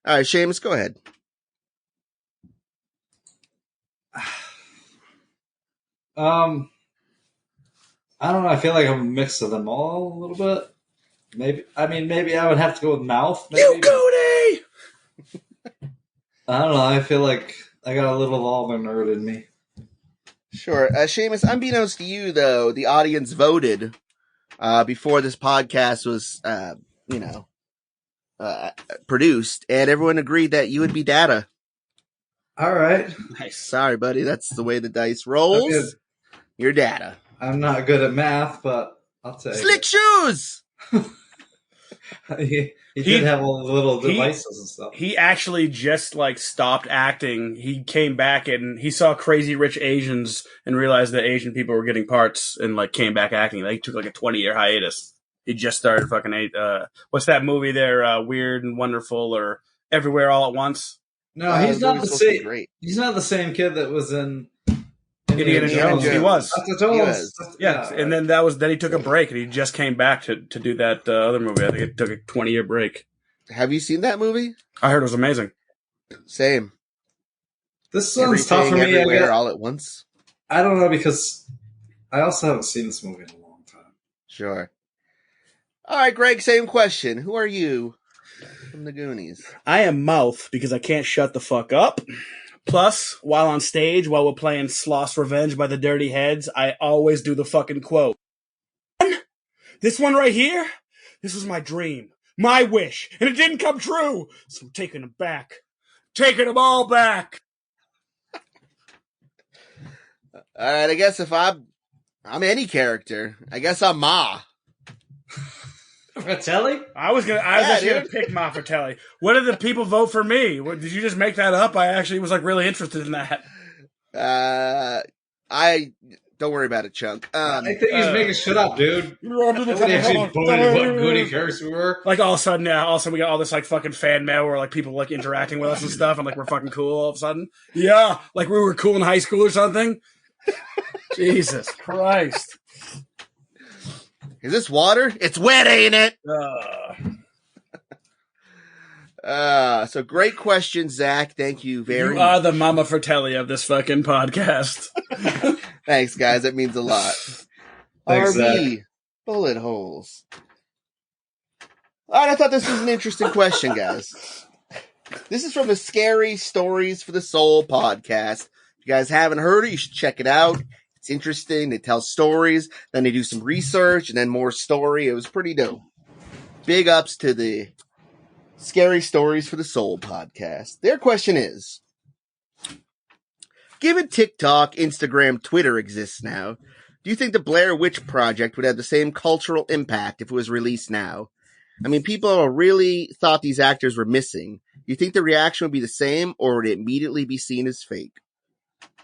All right, Seamus, go ahead. I don't know. I feel like I'm a mix of them all a little bit. Maybe I would have to go with Mouth. Maybe. You Goody! I don't know. I feel like I got a little of all the nerd in me. Sure. Seamus, unbeknownst to you, though, the audience voted before this podcast was, produced, and everyone agreed that you would be Data. All right. Nice. Sorry, buddy. That's the way the dice rolls. Okay. You're Data. I'm not good at math, but I'll take Slick shoes! He did have all the little devices and stuff. He actually just stopped acting. He came back and he saw Crazy Rich Asians and realized that Asian people were getting parts and came back acting. He took a 20-year hiatus. He just started fucking what's that movie there? Weird and Wonderful or Everywhere All at Once. No, he's not the same. Great. He's not the same kid that was in Indiana Jones. He was. Dr. Jones. Yeah, and then then he took a break and he just came back to do that other movie. I think it took a 20-year break. Have you seen that movie? I heard it was amazing. Same. This one's tough for me. Everywhere All at Once. I don't know because I also haven't seen this movie in a long time. Sure. All right, Greg, same question. Who are you from the Goonies? I am Mouth because I can't shut the fuck up. Plus, while on stage, while we're playing Sloss Revenge by the Dirty Heads, I always do the fucking quote. This one right here, this was my dream, my wish, and it didn't come true, so I'm taking them back. Taking them all back. All right, I guess if I'm any character, I guess I'm Ma. Fratelli? I was actually gonna pick Ma Fratelli. What did the people vote for me? Did you just make that up? I actually was like really interested in that. I don't worry about it, Chunk. I think he's making shit up, dude. Nobody actually voted what Goody Curse we were. Like all of a sudden, we got all this like fucking fan mail where like people like interacting with us and stuff, and like we're fucking cool all of a sudden. Yeah, like we were cool in high school or something. Jesus Christ. Is this water? It's wet, ain't it? So great question, Zach. Thank you very much. You are the Mama Fratelli of this fucking podcast. Thanks, guys. That means a lot. Thanks, RV, bullet holes. All right, I thought this was an interesting question, guys. This is from the Scary Stories for the Soul podcast. If you guys haven't heard it, you should check it out. It's interesting. They tell stories, then they do some research, and then more story. It was pretty dope. Big ups to the Scary Stories for the Soul podcast. Their question is, given TikTok, Instagram, Twitter exists now, do you think the Blair Witch Project would have the same cultural impact if it was released now? I mean, people really thought these actors were missing. Do you think the reaction would be the same, or would it immediately be seen as fake?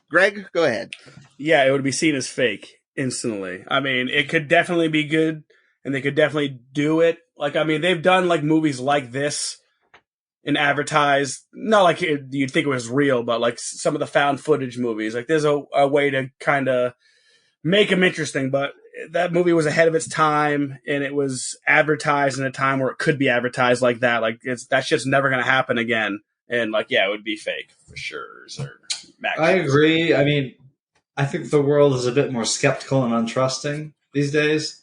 Greg, go ahead. Yeah, it would be seen as fake instantly. I mean, it could definitely be good, and they could definitely do it. Like, I mean, they've done like movies like this and advertised, not like you'd think it was real, but like some of the found footage movies. Like, there's a way to kind of make them interesting, but that movie was ahead of its time, and it was advertised in a time where it could be advertised like that. Like, that shit's never going to happen again. And like, yeah, it would be fake for sure. I agree. I mean, I think the world is a bit more skeptical and untrusting these days.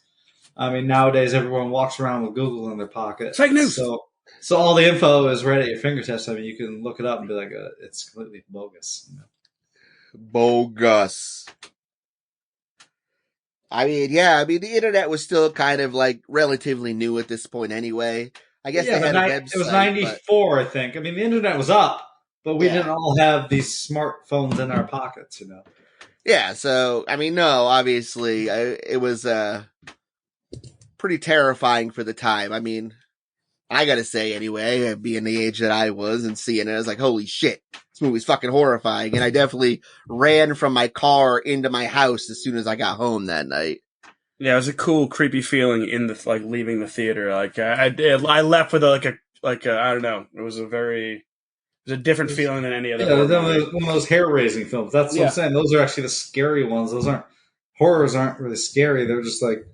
I mean, nowadays everyone walks around with Google in their pocket. Fake news. So all the info is right at your fingertips. I mean, you can look it up and be like, it's completely bogus. You know? Bogus. I mean, yeah. the internet was still kind of like relatively new at this point anyway. I guess they had a website. It was 94, I think. I mean, the internet was up, but we didn't all have these smartphones in our pockets, you know? Yeah, so, I mean, no, obviously, it was pretty terrifying for the time. I mean, I gotta say, anyway, being the age that I was and seeing it, I was like, holy shit, this movie's fucking horrifying. And I definitely ran from my car into my house as soon as I got home that night. Yeah, it was a cool, creepy feeling in the like leaving the theater. Like I left with a I don't know. It was a different feeling than any other. Yeah, one of those hair raising films. That's what I'm saying. Those are actually the scary ones. Horrors aren't really scary. They're just like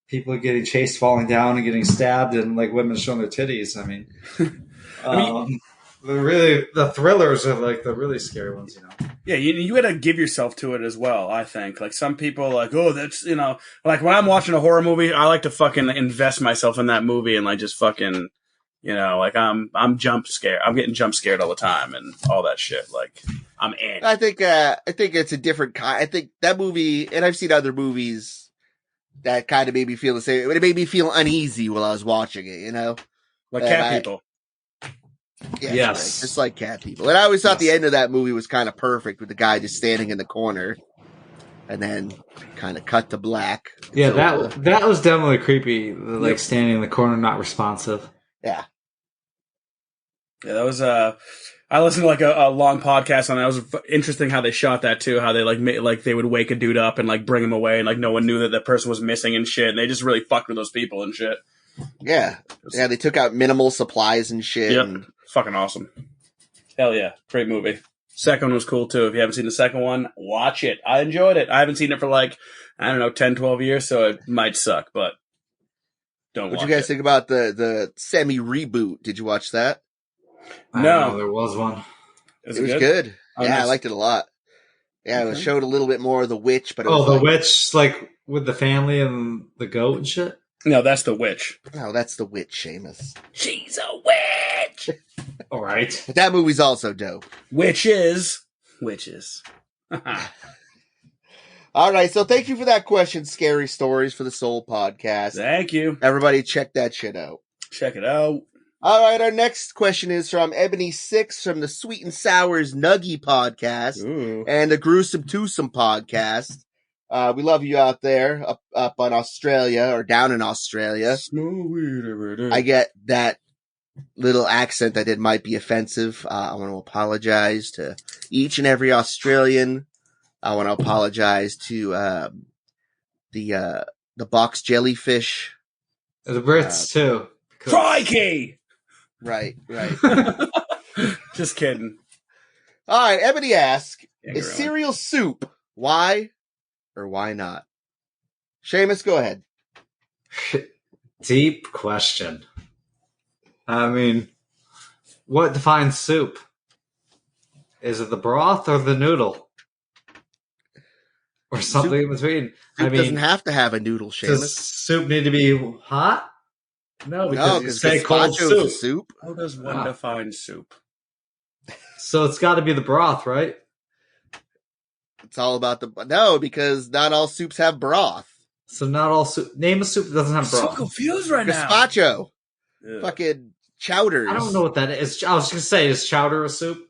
people getting chased, falling down, and getting stabbed, and like women showing their titties. I mean, the thrillers are like the really scary ones, you know. Yeah, you got to give yourself to it as well, I think. Like, some people like, oh, that's, you know, like when I'm watching a horror movie, I like to fucking invest myself in that movie and like just fucking, you know, like I'm jump scared. I'm getting jump scared all the time and all that shit. Like, I'm in. I think it's a different kind. I think that movie, and I've seen other movies that kind of made me feel the same. It made me feel uneasy while I was watching it, you know? Like Cat People. Yeah, yes. Just like Cat People. And I always thought the end of that movie was kind of perfect with the guy just standing in the corner and then kind of cut to black. Yeah, that was definitely creepy. Like standing in the corner, not responsive. Yeah. Yeah, that was I listened to like a long podcast on that. It was interesting how they shot that too. How they like they would wake a dude up and like bring him away, and like no one knew that person was missing and shit. And they just really fucked with those people and shit. Yeah, yeah. They took out minimal supplies and shit. Yep. And fucking awesome. Hell yeah, great movie. Second one was cool too. If you haven't seen the second one, watch it. I enjoyed it. I haven't seen it for like, I don't know, 10, 12 years, so it might suck, but don't watch it. What'd you guys think about the semi-reboot? Did you watch that? No. There was one. It was good. Oh, yeah, nice. I liked it a lot. Yeah, it showed a little bit more of the witch, but it Oh, was the like, witch, like with the family and the goat and shit? No, that's the witch. No, that's the witch, Seamus. She's a witch! All right. But that movie's also dope. Witches. All right, so thank you for that question, Scary Stories for the Soul podcast. Thank you. Everybody check that shit out. Check it out. All right, our next question is from Ebony6 from the Sweet and Sour's Nuggy podcast Ooh. and the Gruesome Twosome podcast. We love you out there up on Australia or down in Australia. I get that little accent I did might be offensive. I want to apologize to each and every Australian. I want to apologize to the box jellyfish. The Brits too. Crikey! Right. Just kidding. All right, Ebony asks, Yeah, is gorilla. cereal soup? Why or why not? Seamus, go ahead. Deep question. I mean, what defines soup? Is it the broth or the noodle? Or something in between? Soup doesn't have to have a noodle, does Seamus. soup need to be hot? No, because No, you because say cold gazpacho's soup. a soup. How does one Ah. define soup? So it's got to be the broth, right? It's all about no, because not all soups have broth. So not all soup. Name a soup that doesn't have I'm so broth. confused right now. Gazpacho, Ugh. fucking chowders. I don't know what that is. I was going to say, is chowder a soup?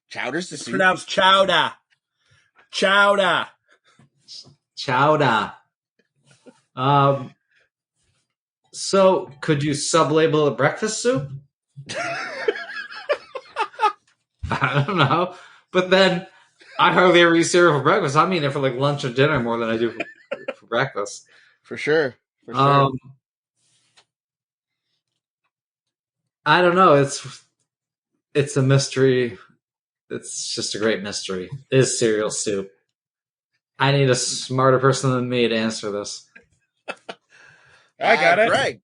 Chowders the It's soup. pronounced chowder. Chowder. Chowder. So could you sublabel a breakfast soup? I don't know. But then I hardly ever eat cereal for breakfast. I mean it for like lunch or dinner more than I do for breakfast. For sure. For sure. I don't know. It's a mystery. It's just a great mystery. Is cereal soup? I need a smarter person than me to answer this. I got it. Greg.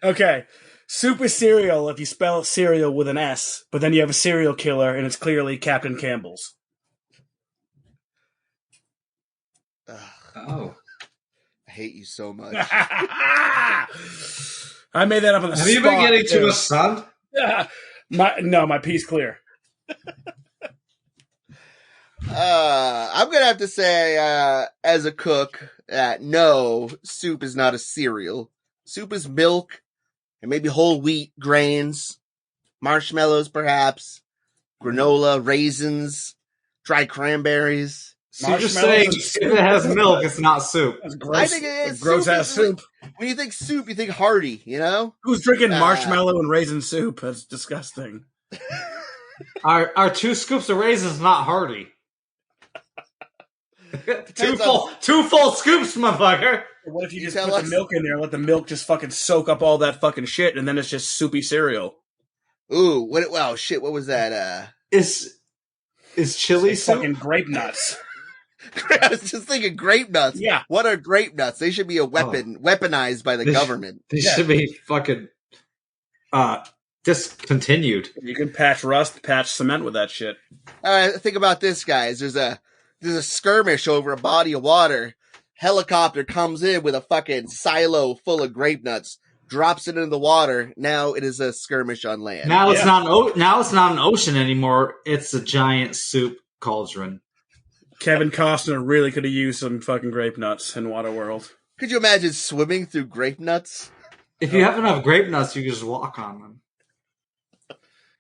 Okay. Soup is cereal if you spell cereal with an S, but then you have a serial killer and it's clearly Captain Campbell's. Ugh, Oh. I hate you so much. I made that up on the Have spot. you been getting too too. much sun? My pee's clear. I'm gonna have to say, as a cook, no, soup is not a cereal. Soup is milk and maybe whole wheat grains, marshmallows perhaps, granola, raisins, dried cranberries. So you're just Marshmallows saying and if it has milk, it's not soup. That's gross. I think it is. Gross ass is- soup. When you think soup, you think hearty, you know? Who's drinking Ah. marshmallow and raisin soup? That's disgusting. Our 2 scoops of raisins not hearty. two full scoops, motherfucker. What if you You just tell put us? the milk in there and let the milk just fucking soak up all that fucking shit and then it's just soupy cereal? Ooh, what was that? Is chili It's soup? fucking grape nuts. I was just thinking grape nuts. Yeah. What are grape nuts? They should be a weapon, weaponized by the They sh- government. They Yeah. should be fucking discontinued. You can patch rust, patch cement with that shit. Think about this, guys. There's a skirmish over a body of water. Helicopter comes in with a fucking silo full of grape nuts, drops it into the water. Now it is a skirmish on land. Now it's Yeah. not an ocean anymore. It's a giant soup cauldron. Kevin Costner really could have used some fucking grape nuts in Waterworld. Could you imagine swimming through grape nuts? If you have enough grape nuts, you can just walk on them.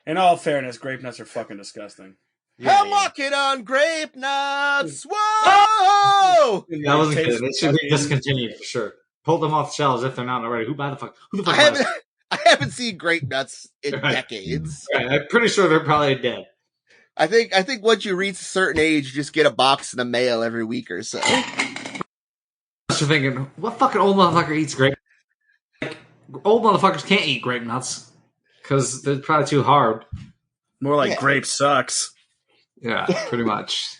In all fairness, grape nuts are fucking disgusting. I'm walking on grape nuts. Whoa! That wasn't Taste good. It should be fucking- discontinued for sure. Pull them off the shelves if they're not already. Who the fuck I buys haven't, them? I haven't seen grape nuts in Right. decades. Right, I'm pretty sure they're probably dead. I think once you reach a certain age, you just get a box in the mail every week or so. You're thinking, what fucking old motherfucker eats grape? Like, old motherfuckers can't eat grape nuts because they're probably too hard. More like Yeah. grape sucks. Yeah, pretty much.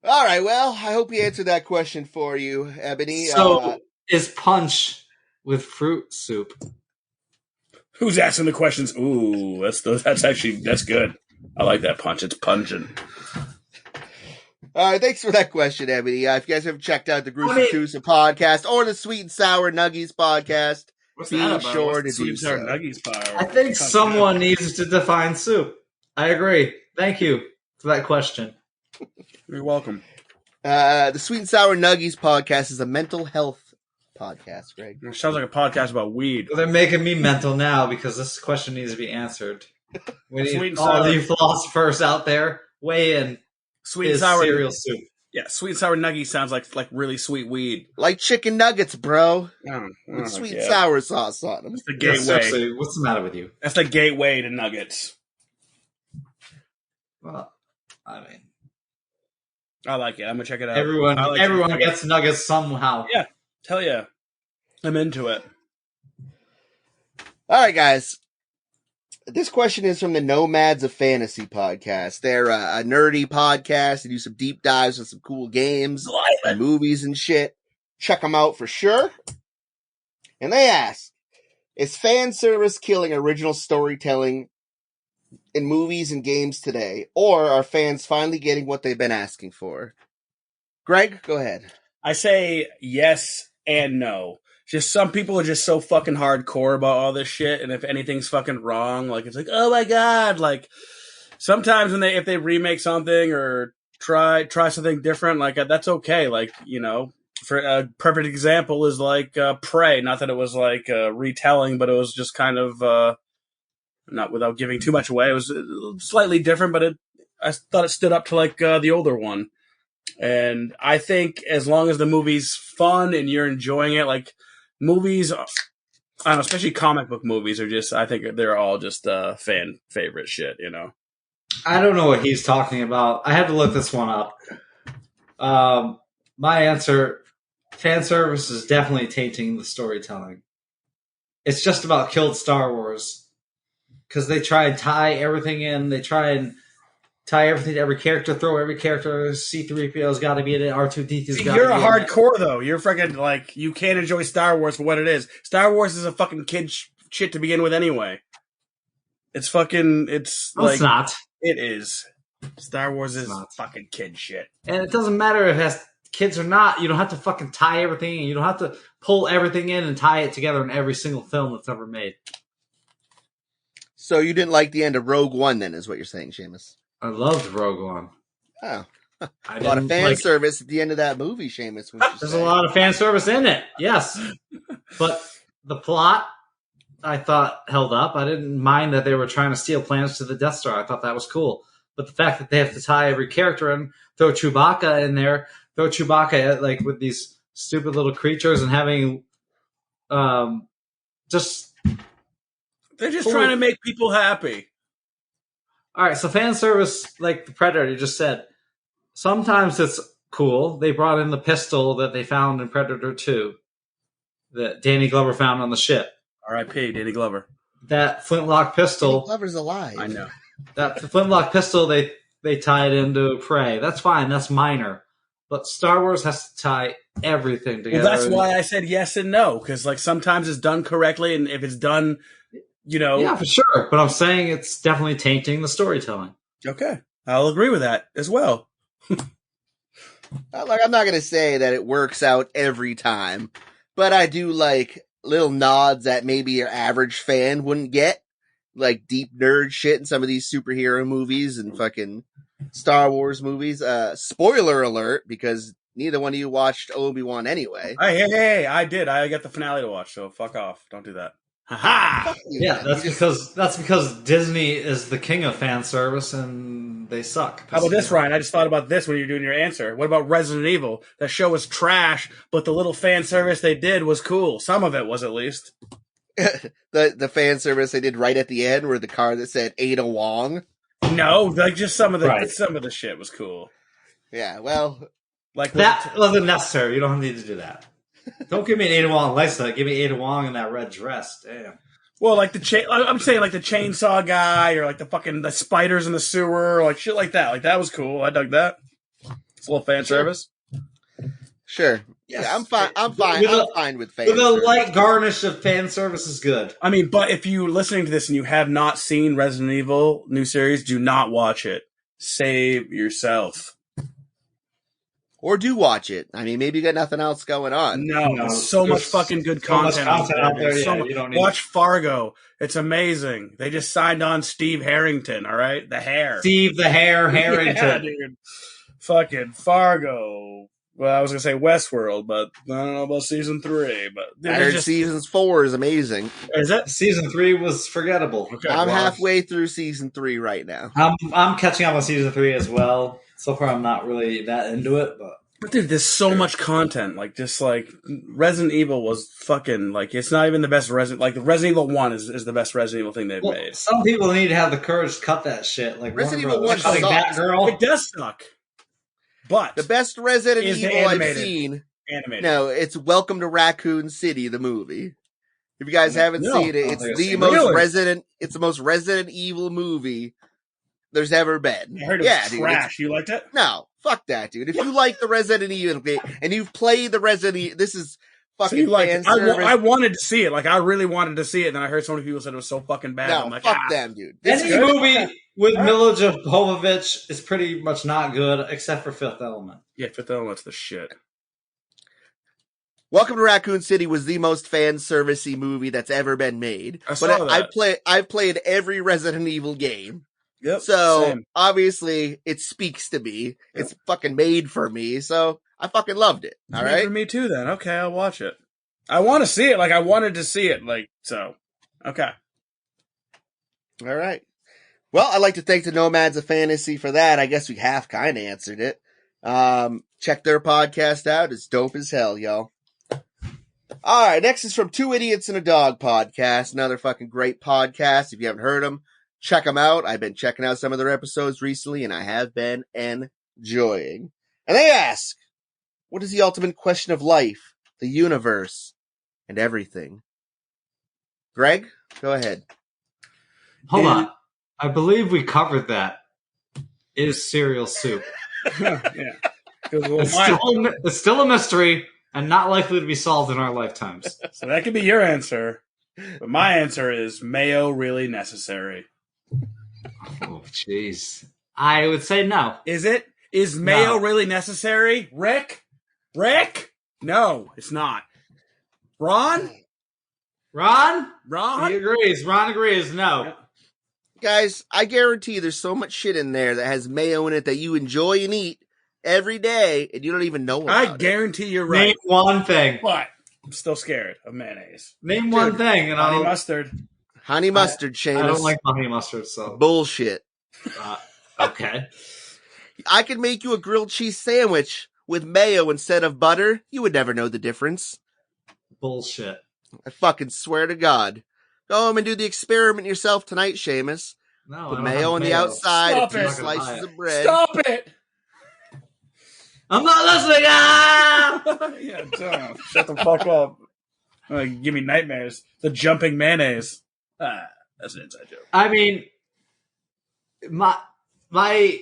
All right, well, I hope we answered that question for you, Ebony. So, is punch with fruit soup? Who's asking the questions? Ooh, that's good. I like that punch. It's pungent. All right, thanks for that question, Ebony. If you guys haven't checked out the Gruesome I mean- Twosome podcast or the Sweet and Sour Nuggies podcast, What's Be that about? sure to What's the do sweet and sour so. nuggies power? I think someone needs to define soup. I agree. Thank you for that question. You're welcome. The Sweet and Sour Nuggies podcast is a mental health podcast, Greg. It sounds like a podcast about weed. Well, they're making me mental now because this question needs to be answered. We Sweet need and all sour. you philosophers out there weigh in. Sweet and Is sour cereal soup? Yeah, sweet and sour nuggies sounds like really sweet weed. Like chicken nuggets, bro. With Sweet and sour sauce on them. It's the Yeah, gateway. seriously, what's the matter with you? That's the gateway to nuggets. Well, I mean, I like it. I'm gonna check it out. everyone I like it. gets nuggets somehow. Yeah. Tell ya, I'm into it. All right, guys. This question is from the Nomads of Fantasy podcast. They're a nerdy podcast. They do some deep dives on some cool games and movies and shit. Check them out for sure. And they ask, is fan service killing original storytelling in movies and games today? Or are fans finally getting what they've been asking for? Greg, go ahead. I say yes and no. Just some people are just so fucking hardcore about all this shit, and if anything's fucking wrong, like it's like, oh my god, like sometimes when if they remake something or try something different, like that's okay. Like, you know, for a perfect example is like Prey. Not that it was like retelling, but it was just kind of not without giving too much away. It was slightly different, but I thought it stood up to like the older one. And I think as long as the movie's fun and you're enjoying it, like movies, I don't know, especially comic book movies are just, I think they're all just fan favorite shit, you know? I don't know what he's talking about. I had to look this one up. My answer, fan service is definitely tainting the storytelling. It's just about killed Star Wars. Because they try and tie everything in. They try and tie everything to every character, throw every character. C-3PO's got to be in it. R2-D2's got to be in it. You're a hardcore, though. You're freaking, like, you can't enjoy Star Wars for what it is. Star Wars is a fucking kid shit to begin with anyway. It's fucking, it's No, like... it's not. It is. Star Wars is fucking kid shit. And it doesn't matter if it has kids or not. You don't have to fucking tie everything in. You don't have to pull everything in and tie it together in every single film that's ever made. So you didn't like the end of Rogue One, then, is what you're saying, Seamus? I loved Rogue One. Oh. I A lot of didn't fan like- service at the end of that movie, Seamus. There's a lot of fan service in it, yes. But the plot, I thought, held up. I didn't mind that they were trying to steal plans to the Death Star. I thought that was cool. But the fact that they have to tie every character in, throw Chewbacca in there, throw Chewbacca like with these stupid little creatures and having just... They're just trying to make people happy. All right, so fan service, like the Predator you just said, sometimes it's cool. They brought in the pistol that they found in Predator 2 that Danny Glover found on the ship. R.I.P. Danny Glover. That flintlock pistol... Glover's alive. I know. That flintlock pistol they tied into Prey. That's fine. That's minor. But Star Wars has to tie everything together. Well, that's why I said yes and no, because like sometimes it's done correctly, and if it's done, you know, Yeah, for sure. But I'm saying it's definitely tainting the storytelling. okay, I'll agree with that as well. Like, I'm not going to say that it works out every time, but I do like little nods that maybe your average fan wouldn't get. Like deep nerd shit in some of these superhero movies and fucking Star Wars movies. Spoiler alert, because neither one of you watched Obi-Wan anyway. Hey, I did. I got the finale to watch, so fuck off. Don't do that. Ha Yeah, that's because Disney is the king of fan service and they suck. How about this, Ryan? I just thought about this when you're doing your answer. What about Resident Evil? That show was trash, but the little fan service they did was cool. Some of it was, at least. the fan service they did right at the end where the card that said Ada Wong. No, like just some of the Right. shit was cool. Yeah, well, Like That wasn't necessary. You don't need to do that. Don't give me an Ada Wong Lysa. Give me Ada Wong in that red dress. Damn. well, like I'm saying like the chainsaw guy or like the spiders in the sewer, or like shit like that. Like that was cool. I dug that. It's a little fan service. sure. Yes. Yeah, I'm fine. I'm fine. With I'm a- fine with fan With a service. light garnish of fan service is good. I mean, but if you're listening to this and you have not seen Resident Evil new series, do not watch it. Save yourself. or do watch it. I mean, maybe you got nothing else going on. No, there's so much fucking good so much content, out there. dude. So Yeah, much- you don't need watch Fargo. It's amazing. They just signed on Steve Harrington, all right? The hair. Steve the Hair Harrington. Yeah, dude. Fucking Fargo. Well, I was going to say Westworld, but I don't know about season 3. But I heard season 4 is amazing. Is it? Season 3 was forgettable. Okay, I'm well, halfway through season 3 right now. I'm catching up on season 3 as well. So far, I'm not really that into it, but But dude, there's so much content. Like, just like Resident Evil was fucking like it's not even the best Resident. Like the Resident Evil 1 is the best Resident Evil thing they've made. some people need to have the courage to cut that shit. Like Resident Warner Evil Brothers 1 cutting sucks. Batgirl. It does suck, but The best Resident Is the Evil I've animated. seen. animated. No, it's Welcome to Raccoon City, the movie. If you guys haven't No, seen it, I don't it's think I've the seen it. most Really? Resident. It's the most Resident Evil movie there's ever been. I heard it was dude, trash. You liked it? no, fuck that, dude. If you like the Resident Evil game and you've played the Resident Evil, this is So fucking you liked fan it. service. I wanted to see it. Like I really wanted to see it. And then I heard so many people said it was so fucking bad. no, I'm like, fuck ah. them, dude. This Any is good. movie with Mila Jovovich is pretty much not good, except for Fifth Element. Yeah, Fifth Element's the shit. Welcome to Raccoon City was the most fan servicey movie that's ever been made. I saw But that. I've played every Resident Evil game. Yep. So same. obviously it speaks to me. It's fucking made for me. So I fucking loved it. All Made right. for me too. Then okay, I'll watch it. I want to see it. Like I wanted to see it. Like so. Okay. All right. Well, I'd like to thank the Nomads of Fantasy for that. I guess we half kind of answered it. Check their podcast out. It's dope as hell, y'all. All right. Next is from Two Idiots and a Dog podcast. Another fucking great podcast. If you haven't heard them, check them out. I've been checking out some of their episodes recently and I have been enjoying. And they ask, what is the ultimate question of life, the universe, and everything? Greg, go ahead. Hold on. I believe we covered that. Is cereal soup. Yeah. 'Cause, well, It's still a mystery and not likely to be solved in our lifetimes. so that could be your answer. But my answer is mayo really necessary. Oh, jeez. I would say no. Is it? Is mayo No. really necessary? Rick? No, it's not. Ron? Ron? Ron? He agrees. Ron agrees. No. Yeah. Guys, I guarantee there's so much shit in there that has mayo in it that you enjoy and eat every day, and you don't even know about I it. guarantee you're Name right. one thing. But I'm still scared of mayonnaise. Name one thing, and Honey I'll. mustard. Honey mustard, Seamus. I don't like honey mustard, so Bullshit. okay. I could make you a grilled cheese sandwich with mayo instead of butter. You would never know the difference. Bullshit. I fucking swear to God. Go home and do the experiment yourself tonight, Seamus. No, I Put don't mayo have on the mayo. outside, Stop and it. two I'm not gonna buy slices it. of bread. Stop it! I'm not listening. Ah! Yeah, don't. Shut the fuck up. Give me nightmares. The jumping mayonnaise. That's an inside joke. I mean, my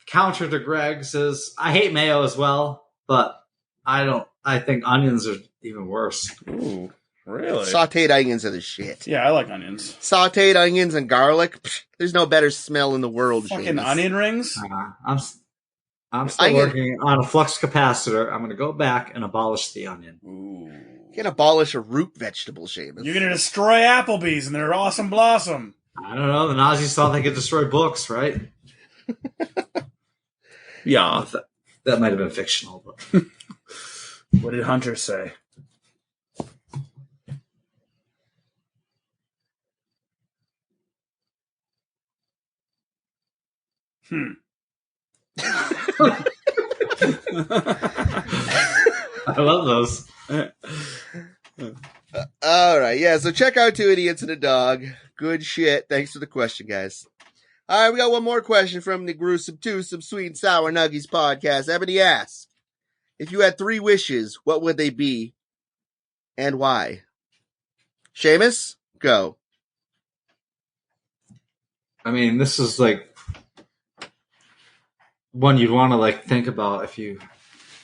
counter to Greg's is I hate mayo as well, but I don't. I think onions are even worse. Ooh, really? Sauteed onions are the shit. Yeah, I like onions. Sauteed onions and garlic. Psh, there's no better smell in the world, Fucking Seamus. onion rings? I'm still working on a flux capacitor. I'm going to go back and abolish the onion. Ooh. You can abolish a root vegetable, Seamus. You're gonna destroy Applebee's and their awesome blossom. I don't know. The Nazis thought they could destroy books, right? Yeah. That might have been fictional, but What did Hunter say? I love those. All right, yeah. So check out Two Idiots and a Dog. Good shit. Thanks for the question, guys. All right, we got one more question from the Gruesome Twosome Sweet and Sour Nuggies podcast. Ebony asks, if you had 3 wishes, what would they be and why? Seamus, go. I mean, this is like one you'd want to like think about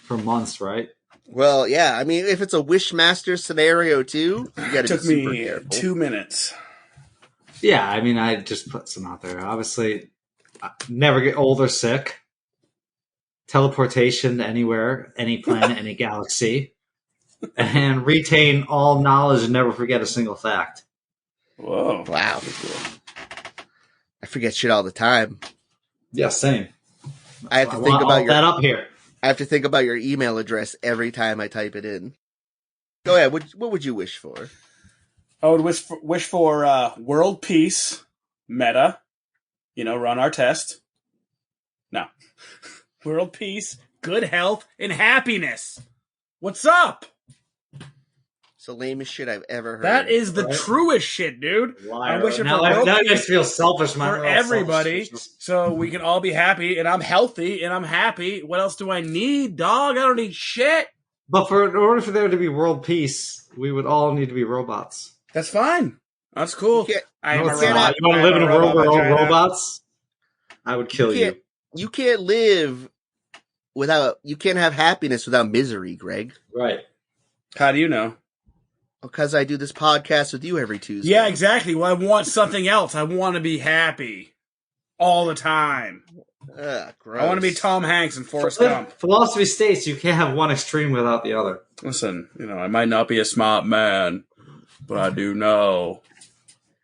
for months, right? Well, yeah. I mean, if it's a Wishmaster scenario too, you got to be Took super me careful. 2 minutes. Yeah, I mean, I just put some out there. Obviously, never get old or sick. teleportation anywhere, any planet, any galaxy, and retain all knowledge and never forget a single fact. Whoa. Wow. I forget shit all the time. Yeah, same. I have to I think want about all that up here. I have to think about your email address every time I type it in. Go ahead. What would you wish for? I would wish for world peace, meta, run our test. No. World peace, good health, and happiness. What's up? It's the lamest shit I've ever heard. That is the Right? truest shit, dude. Liar. I'm wishing now for world now it peace makes me feel selfish, man. for everybody, so we can all be happy, and I'm healthy, and I'm happy. What else do I need, dog? I don't need shit. But in order for there to be world peace, we would all need to be robots. That's fine. That's cool. You can't- I am No, a it's robot. not. You want I to am live in a robot world where all vagina. robots? I would kill you. You can't live without. You can't have happiness without misery, Greg. Right. How do you know? Because I do this podcast with you every Tuesday. Yeah, exactly. Well, I want something else. I want to be happy all the time. Gross. I want to be Tom Hanks and Forrest Phil- Gump. Philosophy states you can't have one extreme without the other. Listen, I might not be a smart man, but I do know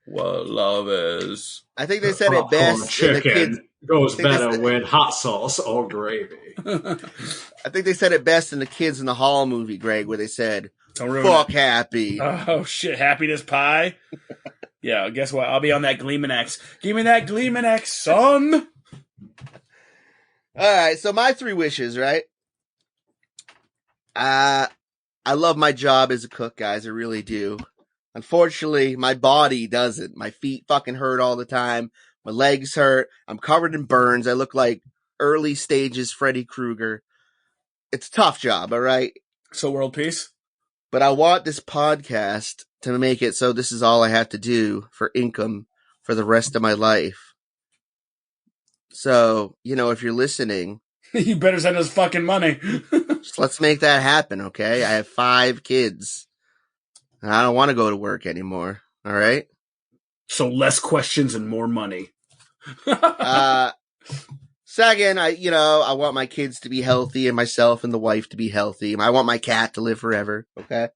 what love is. I think they said it best. In the kids, goes I think that's better the- with hot sauce or gravy. I think they said it best in the Kids in the Hall movie, Greg, where they said, Don't ruin "Fuck it. happy." Oh, shit. Happiness pie? Yeah, guess what? I'll be on that Gleeman X. Give me that Gleeman X, son. All right, so my 3 wishes, right? I love my job as a cook, guys. I really do. Unfortunately, my body doesn't. My feet fucking hurt all the time. My legs hurt. I'm covered in burns. I look like early stages Freddy Krueger. It's a tough job, all right? So, world peace? But I want this podcast to make it so this is all I have to do for income for the rest of my life. So, if you're listening, You better send us fucking money. just let's make that happen, okay? I have 5 kids. And I don't want to go to work anymore, all right? So, less questions and more money. Second, I want my kids to be healthy and myself and the wife to be healthy. I want my cat to live forever, okay?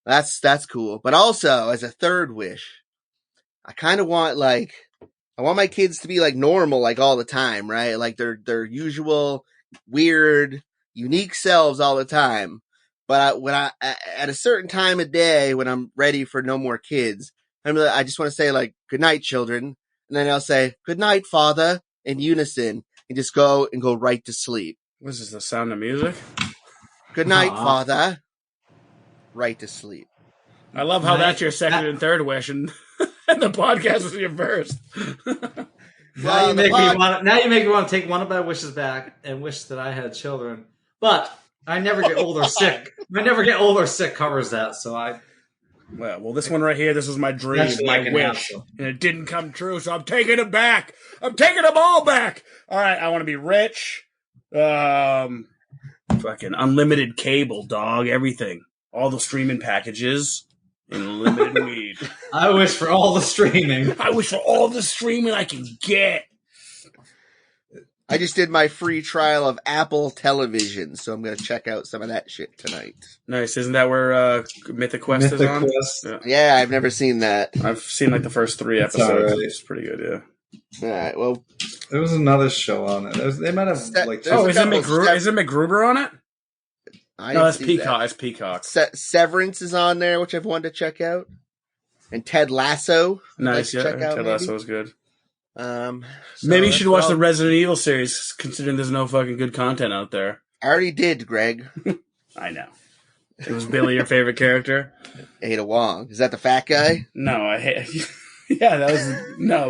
That's cool. But also, as a third wish, I kind of want, I want my kids to be, normal, all the time, right? Like, their usual, weird, unique selves all the time. But when I at a certain time of day, when I'm ready for no more kids, I just want to say, good night, children. And then I'll say, good night, Father, in unison, and just go right to sleep. What is this, the sound of music? Good night, Aw. Father. Right to sleep. I love how Nice. that's your second and third wish, and, and the podcast was your first. Now you the make pod- me want to take one of my wishes back and wish that I had children. But I never get old or sick. I never get old or sick covers that, so I Well, this one right here, this was my dream, Actually, I my can wish, have some. and it didn't come true, so I'm taking it back. I'm taking them all back. All right, I want to be rich. Fucking unlimited cable, dog, everything. All the streaming packages and unlimited weed. I wish for all the streaming. I wish for all the streaming I can get. I just did my free trial of Apple Television, so I'm going to check out some of that shit tonight. Nice, isn't that where Mythic Quest is Mythic on? Quest. Yeah. Yeah, I've never seen that. I've seen the first 3 It's episodes. alright. It's pretty good, yeah. All right, well, There was another show on it. They might have There's like a Oh, is it couple McGruber? Is it McGruber on it? I No, didn't that's see Peacock. that. It's Peacock. Severance is on there, which I've wanted to check out. And Ted Lasso. I'd like Nice, to yeah. check out, Ted maybe. Lasso was good. So Maybe you that's should watch all- the Resident Evil series, considering there's no fucking good content out there. I already did, Greg. I know. It was Billy your favorite character? Ada Wong. Is that the fat guy? No, I hate. Yeah, that was